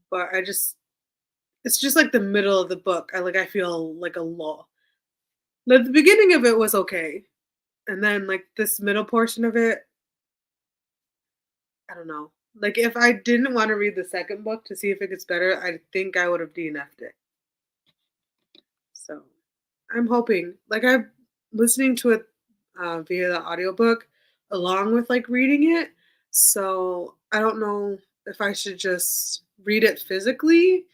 but it's just like the middle of the book. I feel like a lull. Like the beginning of it was okay, and then like this middle portion of it, I don't know. Like if I didn't want to read the second book to see if it gets better, I think I would have DNF'd it. So I'm hoping. Like I'm listening to it via the audiobook along with like reading it. So I don't know if I should just read it physically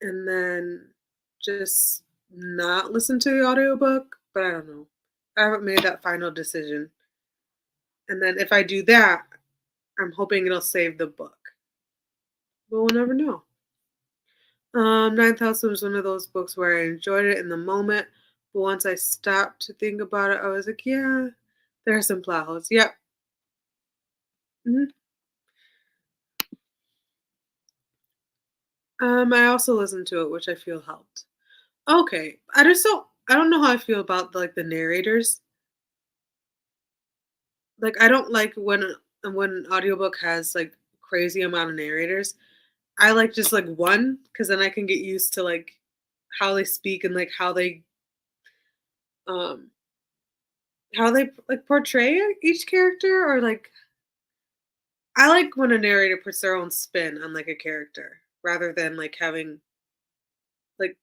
and then just not listen to the audiobook, but I don't know. I haven't made that final decision. And then if I do that, I'm hoping it'll save the book. But we'll never know. Ninth House was one of those books where I enjoyed it in the moment, but once I stopped to think about it, I was like, yeah, there are some plot holes. Yep. Mhm. I also listened to it, which I feel helped. Okay, I don't know how I feel about like the narrators. Like I don't like when an audiobook has like crazy amount of narrators. I like just like one because then I can get used to like how they speak and like um how they like portray each character, or like I like when a narrator puts their own spin on like a character rather than like having like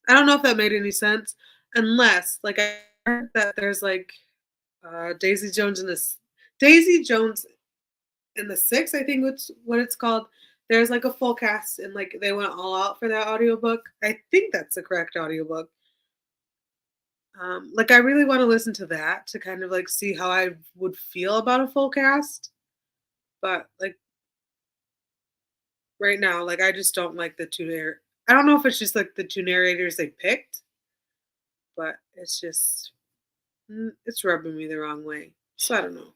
I don't know if that made any sense, unless like I heard that there's like Daisy Jones in the Six, I think what's what it's called. There's like a full cast and like they went all out for that audiobook. I think that's the correct audiobook. Like I really want to listen to that to kind of like see how I would feel about a full cast. But like right now, like I just don't like the I don't know if it's just like the two narrators they picked, but it's rubbing me the wrong way. So I don't know.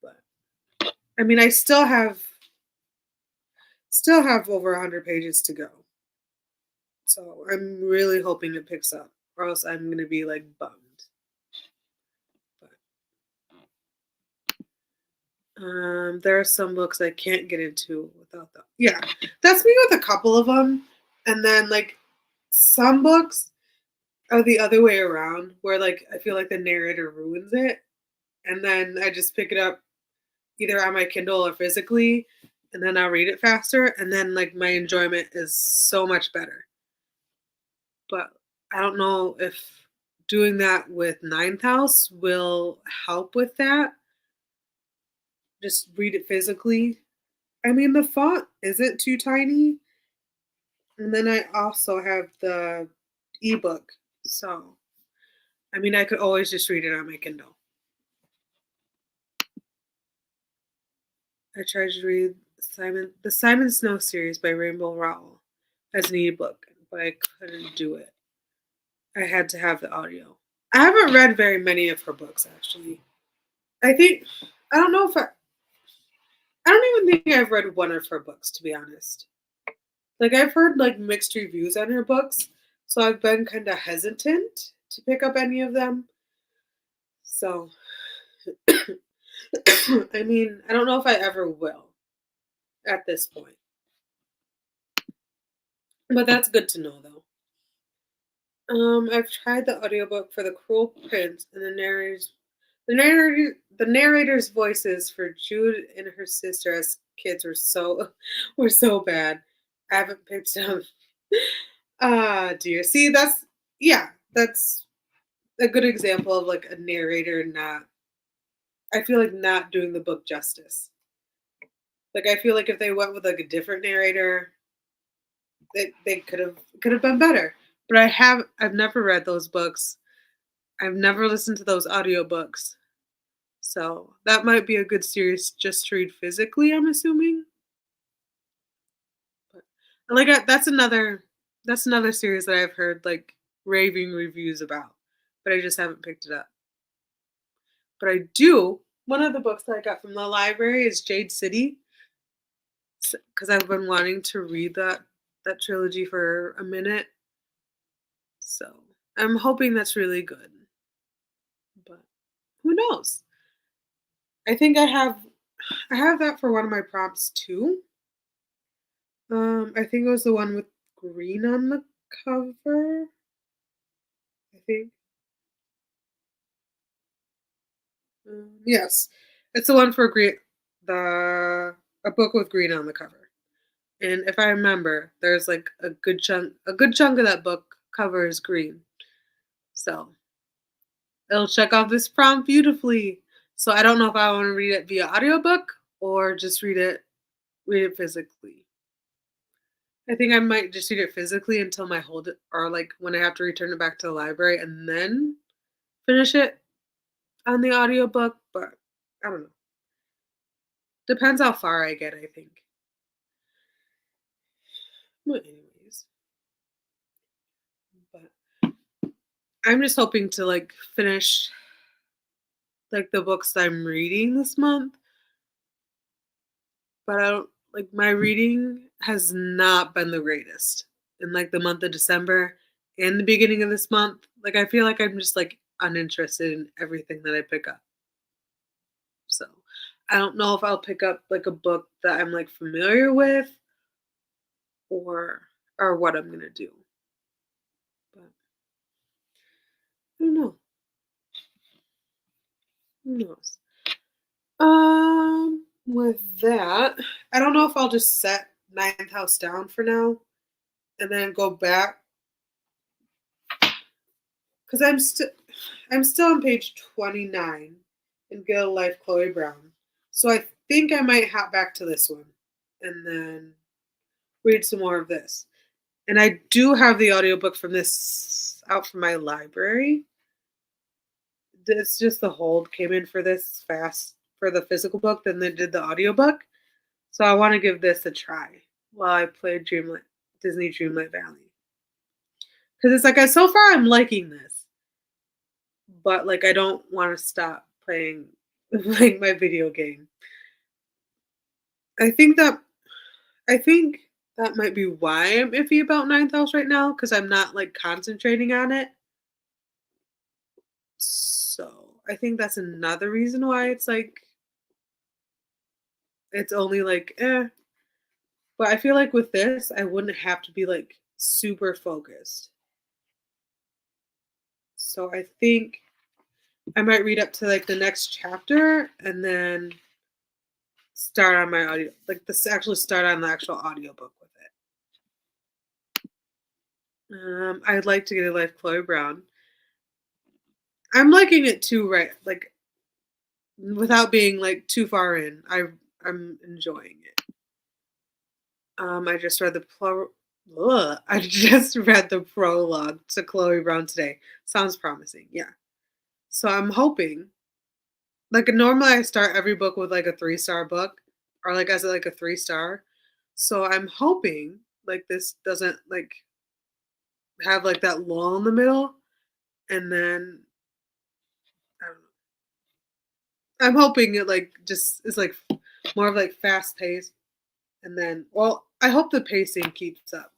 But I mean, I still have over 100 pages to go. So I'm really hoping it picks up, or else I'm gonna be like bummed. But there are some books I can't get into without them. Yeah, that's me with a couple of them, and then like some books are the other way around, where like I feel like the narrator ruins it, and then I just pick it up either on my Kindle or physically, and then I'll read it faster, and then like my enjoyment is so much better. But I don't know if doing that with Ninth House will help with that. Just read it physically. I mean, the font isn't too tiny. And then I also have the ebook. So, I mean, I could always just read it on my Kindle. I tried to read the Simon Snow series by Rainbow Rowell as an ebook, but I couldn't do it. I had to have the audio. I haven't read very many of her books, actually. I think, I don't know if I don't even think I've read one of her books, to be honest. Like I've heard like mixed reviews on her books, so I've been kind of hesitant to pick up any of them. So, I mean, I don't know if I ever will at this point, but that's good to know though. I've tried the audiobook for The Cruel Prince, and the narrator's voices for Jude and her sister as kids were so were so bad. I haven't picked up. Ah, dear. See, that's a good example of like a narrator not. I feel like not doing the book justice. Like I feel like if they went with like a different narrator, they could have been better. But I've never read those books. I've never listened to those audiobooks. So that might be a good series just to read physically, I'm assuming. But that's another series that I've heard like raving reviews about, but I just haven't picked it up. But I do. One of the books that I got from the library is Jade City, because I've been wanting to read that trilogy for a minute. So I'm hoping that's really good. But who knows? I think I have that for one of my prompts too. I think it was the one with green on the cover. I think. Yes, it's the one for green. The A book with green on the cover. And if I remember, there's like a good chunk of that book cover is green. So it'll check off this prompt beautifully. So I don't know if I want to read it via audiobook or just read it physically. I think I might just read it physically until my hold it or like when I have to return it back to the library and then finish it on the audiobook, but I don't know. Depends how far I get, I think. But anyways, but I'm just hoping to like finish like the books that I'm reading this month, but I don't like my reading has not been the greatest in like the month of December and the beginning of this month. Like I feel like I'm just like uninterested in everything that I pick up. So I don't know if I'll pick up like a book that I'm like familiar with or what I'm gonna do. But I don't know. Who knows? With that, I don't know if I'll just set Ninth House down for now and then go back because I'm still on page 29 in Get a Life, Chloe Brown. So I think I might hop back to this one and then read some more of this. And I do have the audiobook from this out from my library. It's just the hold came in for this fast for the physical book than they did the audiobook. So I want to give this a try while I play Disney Dreamlight Valley. Because it's like so far I'm liking this, but like I don't want to stop playing playing my video game. I think that I think that might be why I'm iffy about Ninth House right now because I'm not like concentrating on it. So I think that's another reason why it's like it's only like But I feel like with this, I wouldn't have to be like super focused. So I think I might read up to like the next chapter and then start on my audio, like this actually start on the actual audiobook with it. I'd like to get a life Chloe Brown. I'm liking it too, right? Like without being like too far in. I'm enjoying it. I just read I just read the prologue to Chloe Brown today. Sounds promising, yeah. So I'm hoping, like normally I start every book with like a 3-star book, or like as like a 3-star. So I'm hoping like this doesn't like have like that lull in the middle, and then I don't know. I'm hoping it like just is like more of like fast paced, and then well, I hope the pacing keeps up.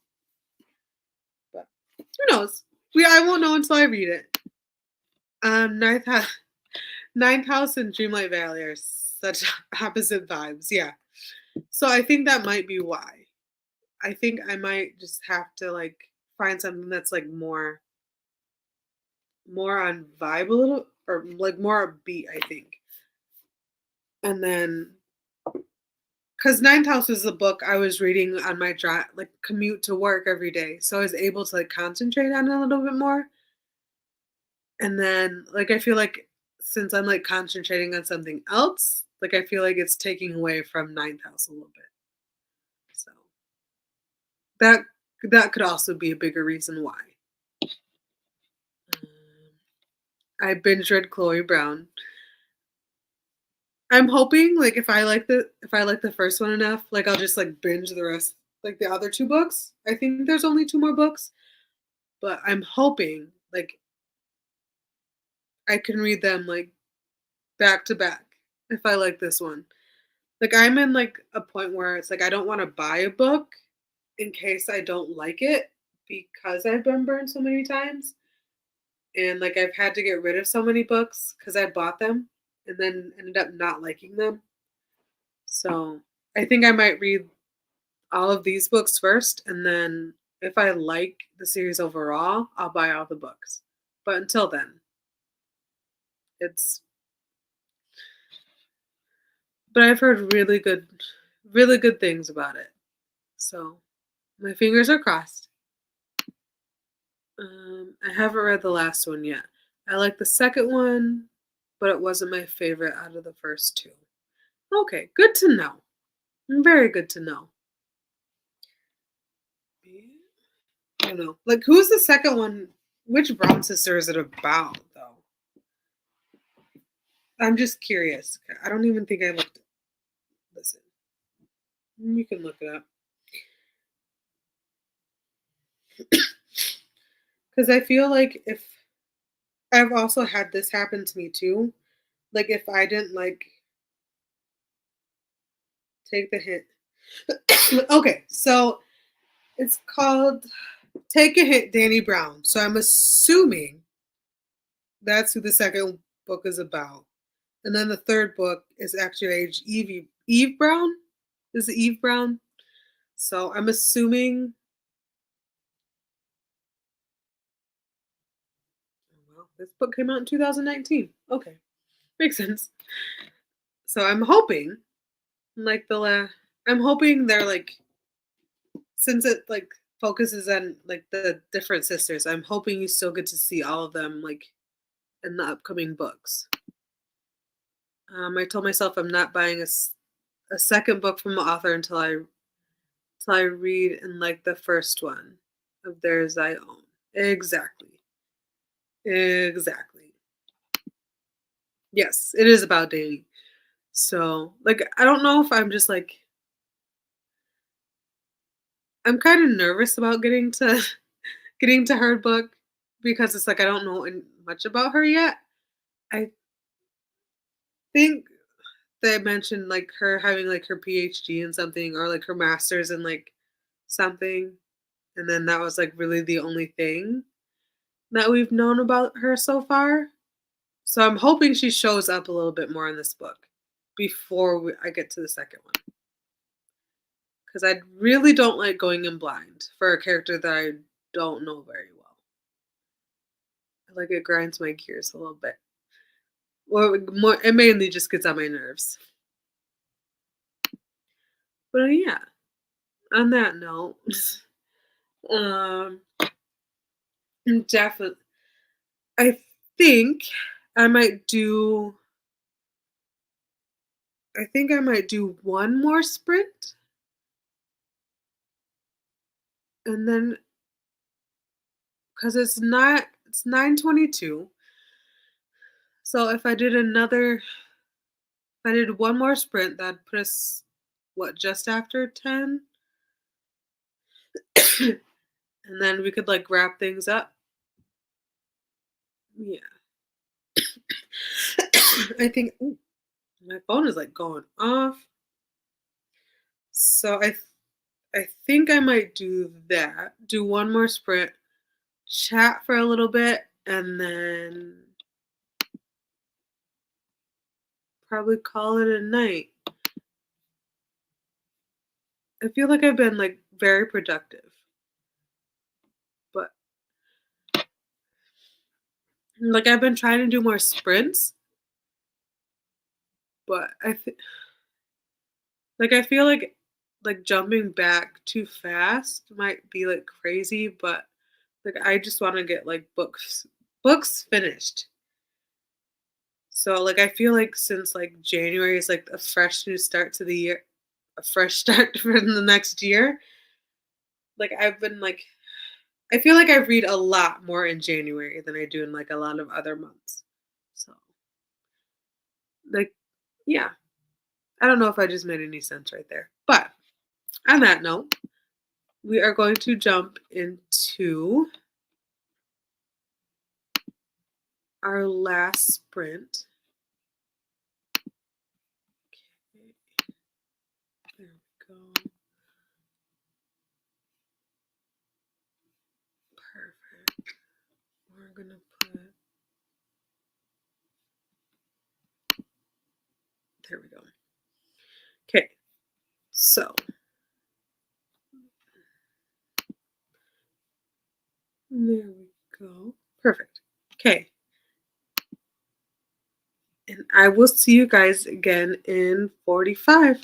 But who knows? I won't know until I read it. Ninth house, Ninth House and Dreamlight Valley are such opposite vibes. Yeah. So I think that might be why. I think I might just have to like find something that's like more on vibe a little or like more upbeat, I think. And then because Ninth House was a book I was reading on my drive like commute to work every day. So I was able to like concentrate on it a little bit more. And then like I feel like since I'm like concentrating on something else, like I feel like it's taking away from Ninth House a little bit. So that that could also be a bigger reason why. I binge read Chloe Brown. I'm hoping like if I like the first one enough, like I'll just like binge the rest like the other two books. I think there's only two more books, but I'm hoping like I can read them like back to back if I like this one. Like I'm in like a point where it's like I don't want to buy a book in case I don't like it because I've been burned so many times. And like I've had to get rid of so many books because I bought them and then ended up not liking them. So I think I might read all of these books first, and then if I like the series overall, I'll buy all the books. But until then, it's but I've heard really good things about it. So my fingers are crossed. I haven't read the last one yet. I like the second one, but it wasn't my favorite out of the first two. Okay, good to know. Very good to know. I don't know. Like, who's the second one? Which Brown sister is it about, though? I'm just curious. I don't even think I looked. Listen, you can look it up. Because I feel like if I've also had this happen to me too. Like, if I didn't like take the hint. Okay, so it's called Take a Hint, Danny Brown. So I'm assuming that's who the second book is about. And then the third book is actually Eve Brown. Is it Eve Brown? So I'm assuming. Well, this book came out in 2019. Okay, makes sense. So I'm hoping, like I'm hoping they're like, since it like focuses on like the different sisters. I'm hoping you still get to see all of them like in the upcoming books. I told myself I'm not buying a second book from the author until I read and like the first one of theirs I own. Exactly. Exactly. Yes, it is about dating. So, like, I don't know if I'm just like I'm kind of nervous about getting to getting to her book because it's like I don't know much about her yet. I think they mentioned like her having like her PhD in something or like her master's in like something, and then that was like really the only thing that we've known about her so far. So I'm hoping she shows up a little bit more in this book before I get to the second one. Because I really don't like going in blind for a character that I don't know very well. Like it grinds my gears a little bit. Well, more it mainly just gets on my nerves. But yeah, on that note, um, definitely, I think I might do. I think I might do one more sprint, and then because it's 9:22. So if I did one more sprint, that'd put us what just after 10, and then we could like wrap things up. Yeah, I think ooh, my phone is like going off. So I think I might do that. Do one more sprint, chat for a little bit, and then probably call it a night. I feel like I've been like very productive, but like I've been trying to do more sprints, but I feel like jumping back too fast might be like crazy, but like I just want to get like books finished. So like I feel like since like January is like a fresh new start to the year, a fresh start for the next year, like I've been like I feel like I read a lot more in January than I do in like a lot of other months. So like yeah, I don't know if I just made any sense right there. But on that note, we are going to jump into our last sprint. Okay, there we go. Perfect. We're gonna put, there we go. Okay, so there we go. Perfect. Okay, and I will see you guys again in 45.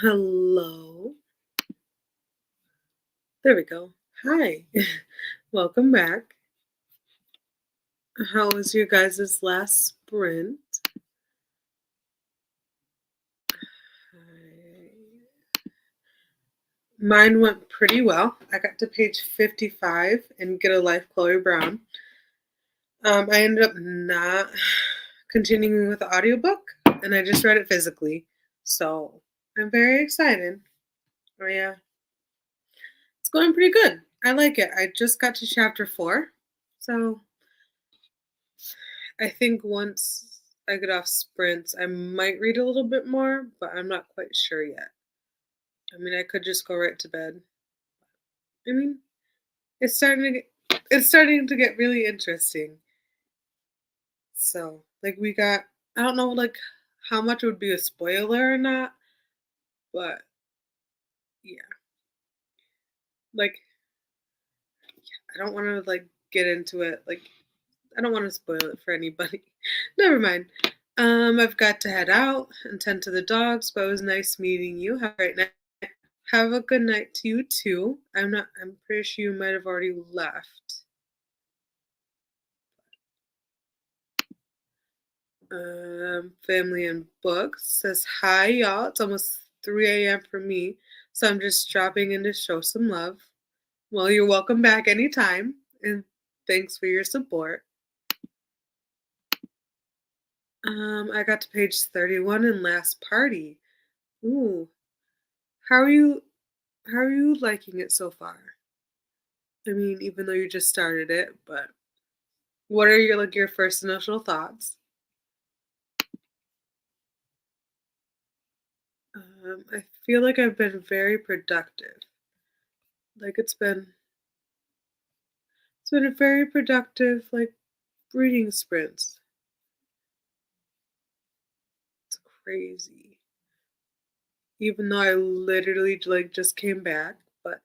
Hello. There we go. Hi. Welcome back. How was your guys' last sprint? Mine went pretty well. I got to page 55 and get a life Chloe Brown. I ended up not continuing with the audiobook and I just read it physically. So I'm very excited. Oh yeah. It's going pretty good. I like it. I just got to chapter 4. So I think once I get off sprints, I might read a little bit more, but I'm not quite sure yet. I mean, I could just go right to bed. I mean, it's starting to get really interesting. So, like I don't know like how much would be a spoiler or not, but yeah. Like I don't want to like get into it. Like I don't want to spoil it for anybody. Never mind. I've got to head out and tend to the dogs, but it was nice meeting you. Have a great night. Have a good night to you too. I'm pretty sure you might have already left. Family and Books says hi y'all. It's almost 3 a.m. for me, so I'm just dropping in to show some love. Well, you're welcome back anytime, and thanks for your support. I got to page 31 in Last Party. Ooh, how are you? How are you liking it so far? I mean, even though you just started it, but what are your first initial thoughts? I feel like I've been very productive. Like it's been a very productive like reading sprints. It's crazy. Even though I literally like just came back, but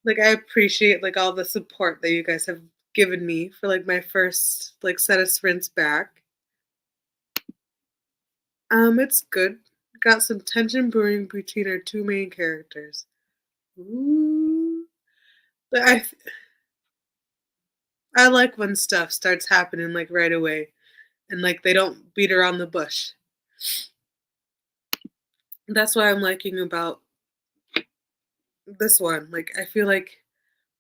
like I appreciate like all the support that you guys have given me for like my first like set of sprints back. It's good. Got some tension brewing between our two main characters. Ooh. But I like when stuff starts happening like right away and like they don't beat around the bush. That's what I'm liking about this one. Like I feel like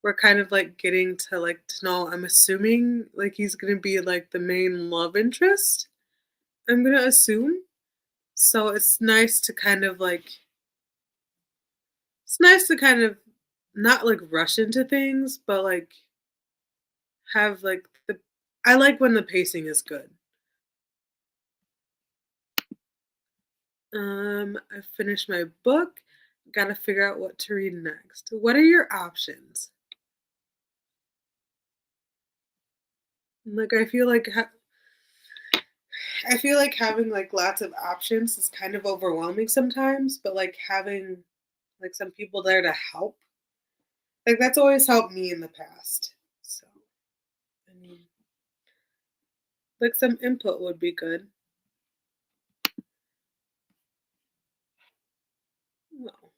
we're kind of like getting to like to know I'm assuming like he's gonna be like the main love interest. I'm gonna assume. So it's nice to kind of not like rush into things, but like have like the I like when the pacing is good. I finished my book. Gotta figure out what to read next. What are your options? Like I feel like having like lots of options is kind of overwhelming sometimes, but like having like some people there to help, like that's always helped me in the past. So, I mean, like some input would be good. Well,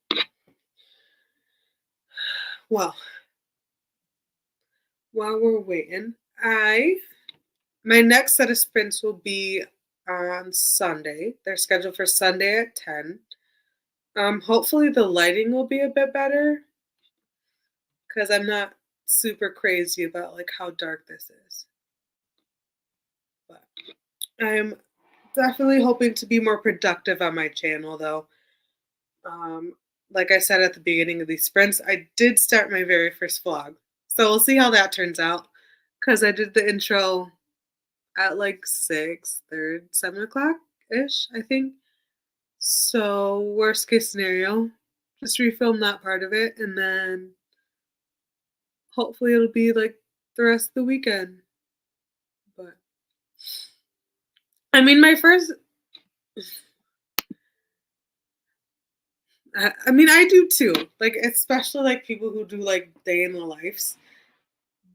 well, while we're waiting, I my next set of sprints will be on Sunday. They're scheduled for Sunday at 10. Hopefully the lighting will be a bit better because I'm not super crazy about like how dark this is. But I'm definitely hoping to be more productive on my channel though. Um, like I said at the beginning of these sprints, I did start my very first vlog. So we'll see how that turns out. Because I did the intro at like 6:30, 7 o'clock ish, I think. So worst case scenario, just refilm that part of it and then hopefully it'll be like the rest of the weekend. But I mean my first I mean I do too. Like especially like people who do like day in the lives.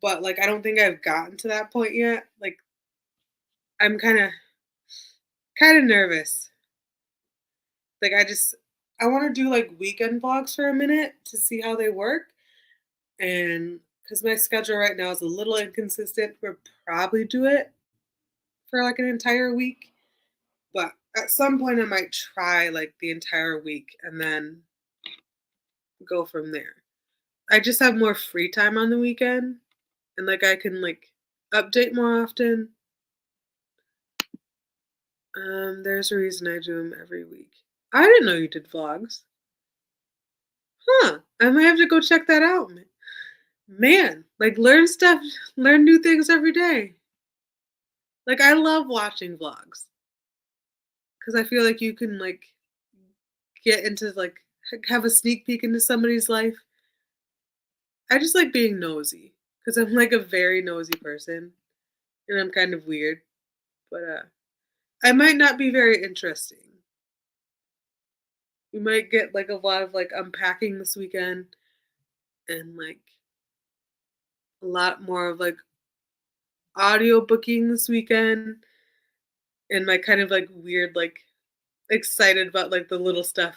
But like I don't think I've gotten to that point yet. Like I'm kind of nervous. Like I wanna do, like, weekend vlogs for a minute to see how they work, and because my schedule right now is a little inconsistent, we'll probably do it for, like, an entire week, but at some point, I might try, like, the entire week and then go from there. I just have more free time on the weekend, and, like, I can, like, update more often. There's a reason I do them every week. I didn't know you did vlogs. Huh, I might have to go check that out. Man, like, learn new things every day. Like, I love watching vlogs because I feel like you can, like, get into, like, have a sneak peek into somebody's life. I just like being nosy because I'm, like, a very nosy person, and I'm kind of weird, but, I might not be very interesting. We might get, like, a lot of, like, unpacking this weekend and, like, a lot more of, like, audio booking this weekend and my kind of, like, weird, like, excited about, like, the little stuff.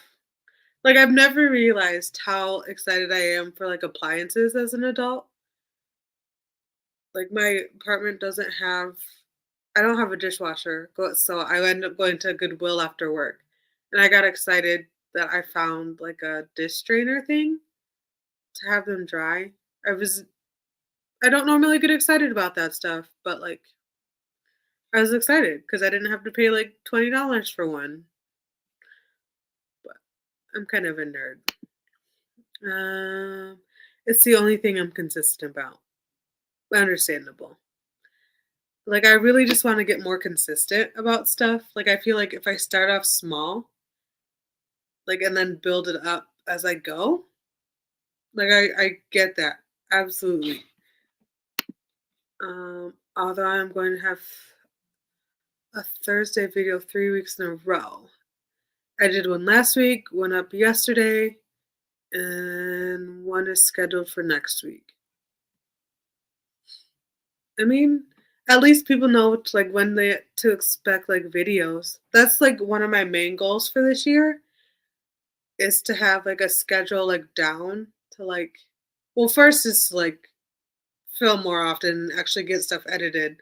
Like, I've never realized how excited I am for, like, appliances as an adult. Like, my apartment doesn't have I don't have a dishwasher, so I end up going to Goodwill after work, and I got excited that I found, like, a dish strainer thing to have them dry. I was I don't normally get excited about that stuff, but, like, I was excited because I didn't have to pay, like, $20 for one, but I'm kind of a nerd. Um, it's the only thing I'm consistent about. Understandable. Like, I really just wanna get more consistent about stuff. Like, I feel like if I start off small, like, and then build it up as I go, like, I get that. Absolutely. Although I'm going to have a Thursday video 3 weeks in a row. I did one last week, one up yesterday, and one is scheduled for next week. I mean, at least people know like when they to expect like videos. That's like one of my main goals for this year is to have like a schedule like down to like well first is to like film more often, actually get stuff edited.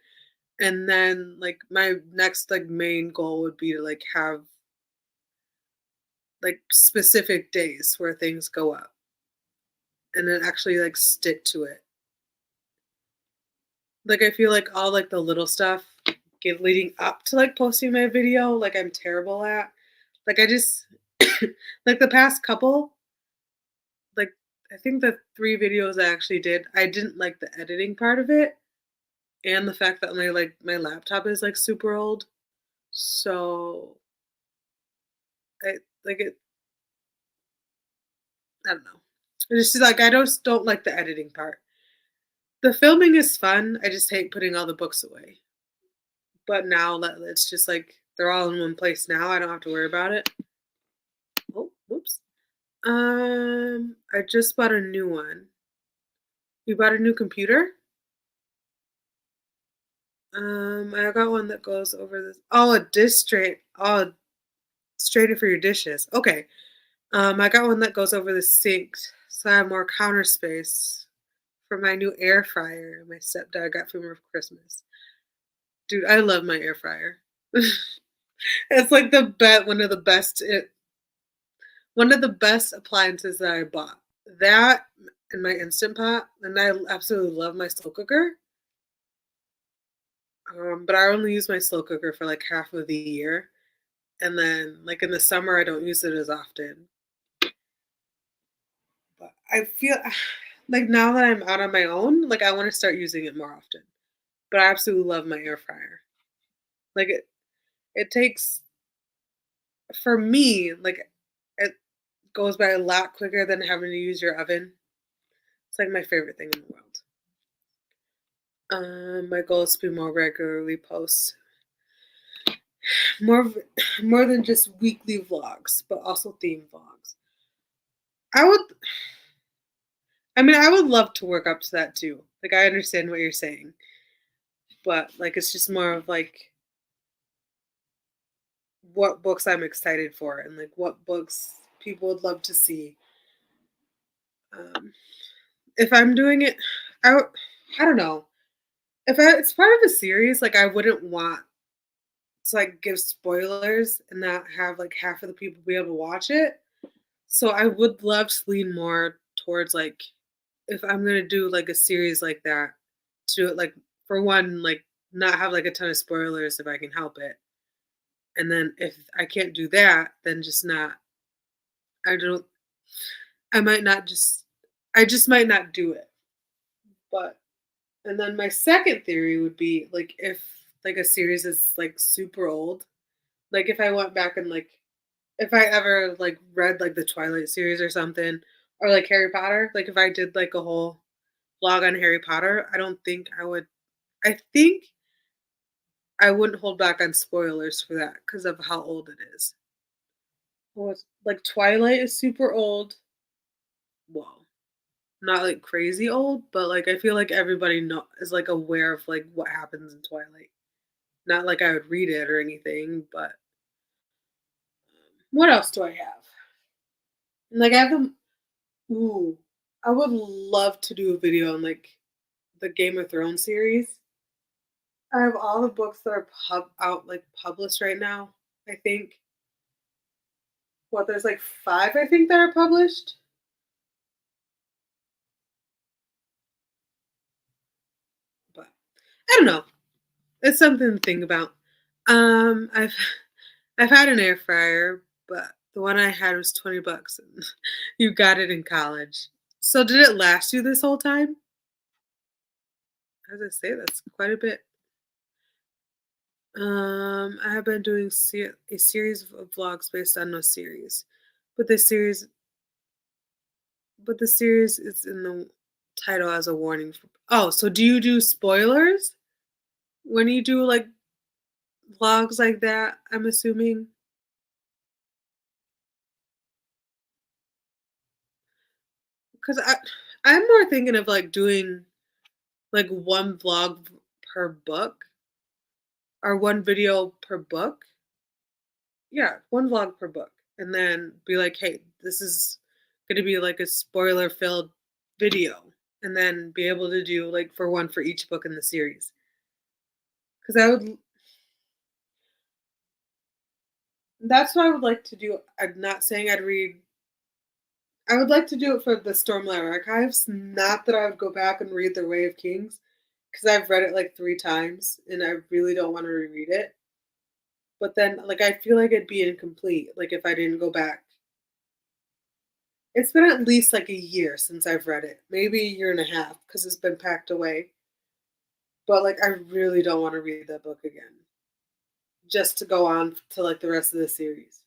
And then like my next like main goal would be to like have like specific days where things go up and then actually like stick to it. Like, I feel like all, like, the little stuff get leading up to, like, posting my video, like, I'm terrible at. Like, I just like, the past couple, like, I think the 3 videos I actually did, I didn't like the editing part of it and the fact that my laptop is, like, super old. So, I like, I don't know. It's just, like, I just don't like the editing part. The filming is fun, I just hate putting all the books away. But now that it's just, like, they're all in one place now, I don't have to worry about it. Oh, whoops. I just bought a new one. You bought a new computer? I got one that goes over this. Oh, a dish straight. Oh, strainer for your dishes. Okay. I got one that goes over the sink, so I have more counter space for my new air fryer. My stepdad got for me for Christmas. Dude, I love my air fryer. It's like the one of the best appliances that I bought. That and my Instant Pot, and I absolutely love my slow cooker. But I only use my slow cooker for like half of the year, and then like in the summer I don't use it as often. But I feel like now that I'm out on my own, like I want to start using it more often. But I absolutely love my air fryer. Like it takes for me like it goes by a lot quicker than having to use your oven. It's like my favorite thing in the world. My goal is to be more regularly post more more than just weekly vlogs, but also theme vlogs. I would I mean, I would love to work up to that too. Like I understand what you're saying, but like it's just more of like what books I'm excited for and like what books people would love to see. Um, if I'm doing it, I w- I don't know. If it's part of a series, like I wouldn't want to like give spoilers and not have like half of the people be able to watch it. So I would love to lean more towards like if I'm gonna do like a series like that, to do it like for one, like not have like a ton of spoilers if I can help it. And then if I can't do that, then just not I don't I might not just I just might not do it. But and then my second theory would be like if like a series is like super old, like if I went back and like if I ever like read like the Twilight series or something, or like Harry Potter, like if I did like a whole vlog on Harry Potter, I don't think I would. I think I wouldn't hold back on spoilers for that because of how old it is. Well, like Twilight is super old. Well, not like crazy old, but like I feel like everybody know is like aware of like what happens in Twilight. Not like I would read it or anything, but what else do I have? Like I have them. Ooh, I would love to do a video on like the Game of Thrones series. I have all the books that are out like published right now. I think there's like five I think that are published. But I don't know. It's something to think about. I've I've had an air fryer, but the one I had was $20 and you got it in college. So did it last you this whole time? As I say, that's quite a bit. I have been doing a series of vlogs based on no series, but the series is in the title as a warning. Oh, so do you do spoilers when you do like vlogs like that? I'm assuming because I'm more thinking of like doing like one vlog per book or one video per book. Yeah, one vlog per book, and then be like, hey, this is going to be like a spoiler filled video, and then be able to do like for one for each book in the series. Because that's what I would like to do. I'm not saying I'd read. I would like to do it for the Stormlight Archives. Not that I would go back and read The Way of Kings, because I've read it like 3 times and I really don't want to reread it. But then, like, I feel like it'd be incomplete, like if I didn't go back. It's been at least like a year since I've read it, maybe a year and a half, because it's been packed away. But like, I really don't want to read that book again, just to go on to like the rest of the series.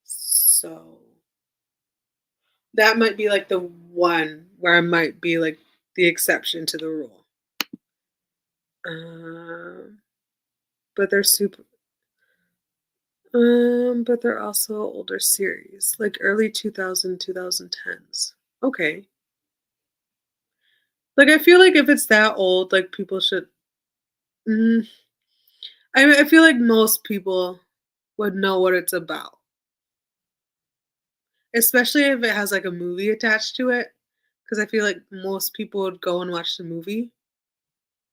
So that might be like the one where I might be like the exception to the rule. Um, but they're but they're also older series, like early 2010s. Okay. Like I feel like if it's that old, like people should. Mm, I feel like most people would know what it's about, especially if it has like a movie attached to it. Because I feel like most people would go and watch the movie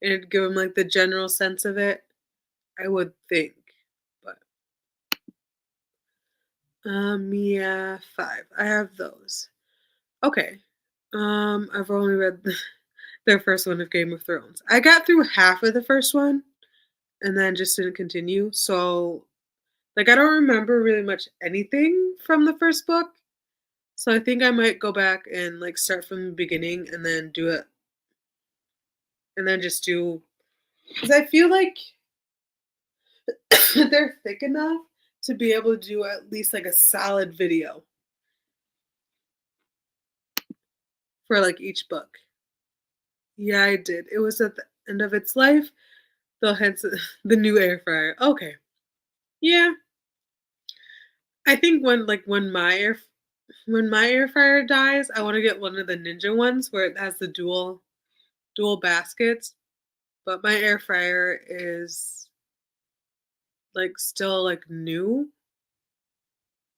and it'd give them like the general sense of it. I would think, but yeah, five. I have those. Okay. I've only read their first one of Game of Thrones. I got through half of the first one and then just didn't continue. So, like, I don't remember really much anything from the first book. So I think I might go back and like start from the beginning and then do it and then just do because I feel like they're thick enough to be able to do at least like a solid video for like each book. Yeah, I did. It was at the end of its life, though hence the new air fryer. Okay. Yeah. I think when my air fryer dies, I want to get one of the Ninja ones where it has the dual baskets. But my air fryer is like still like new.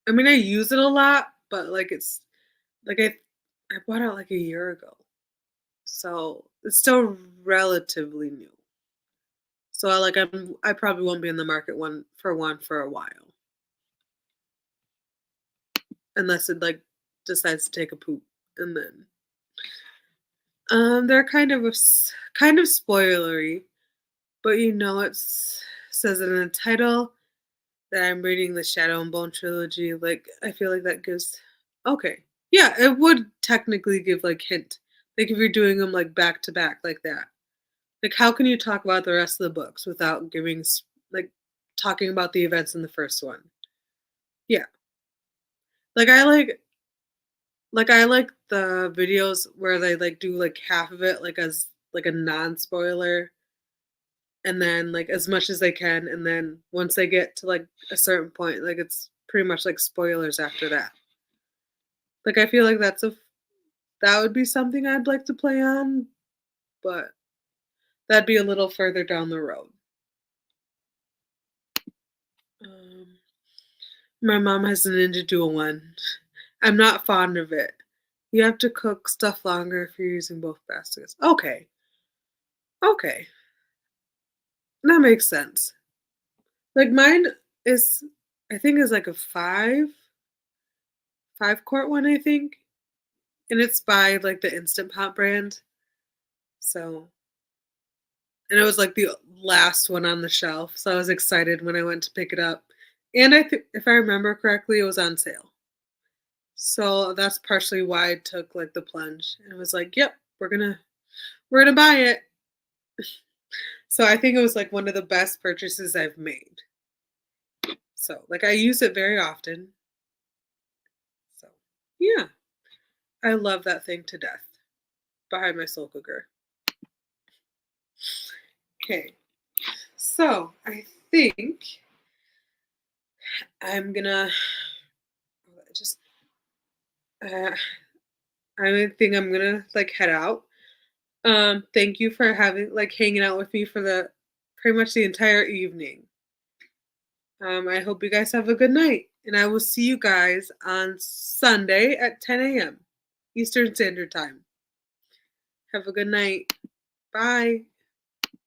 I mean, I use it a lot, but, like, it's like, I bought it, like, a year ago, so it's still relatively new. So, I probably won't be in the market one for a while, unless it, like, decides to take a poop, and then they're kind of spoilery, but, says it in the title that I'm reading the Shadow and Bone trilogy, like, I feel like that gives okay. Yeah, it would technically give, like, hint. Like, if you're doing them, like, back to back like that. Like, how can you talk about the rest of the books without like, talking about the events in the first one? Yeah. Like, I like the videos where they, like, do, like, half of it, like, as, like, a non-spoiler, and then, like, as much as they can, and then once they get to, like, a certain point, like, it's pretty much, like, spoilers after that. Like, I feel like that would be something I'd like to play on, but that'd be a little further down the road. Um, my mom has a Ninja Duel one. I'm not fond of it. You have to cook stuff longer if you're using both baskets. Okay, okay, that makes sense. Like mine is, I think is like a five quart one, I think, and it's by like the Instant Pot brand. So, and it was like the last one on the shelf, so I was excited when I went to pick it up. And I think, if I remember correctly, it was on sale. So that's partially why I took like the plunge and was like, "Yep, we're gonna buy it." So I think it was like one of the best purchases I've made. So like I use it very often. So yeah, I love that thing to death. Behind my soul cooker. Okay, so I think I'm gonna just. Uh, I think I'm gonna like head out. Thank you for hanging out with me for the pretty much the entire evening. I hope you guys have a good night, and I will see you guys on Sunday at 10 a.m. Eastern Standard Time. Have a good night. Bye.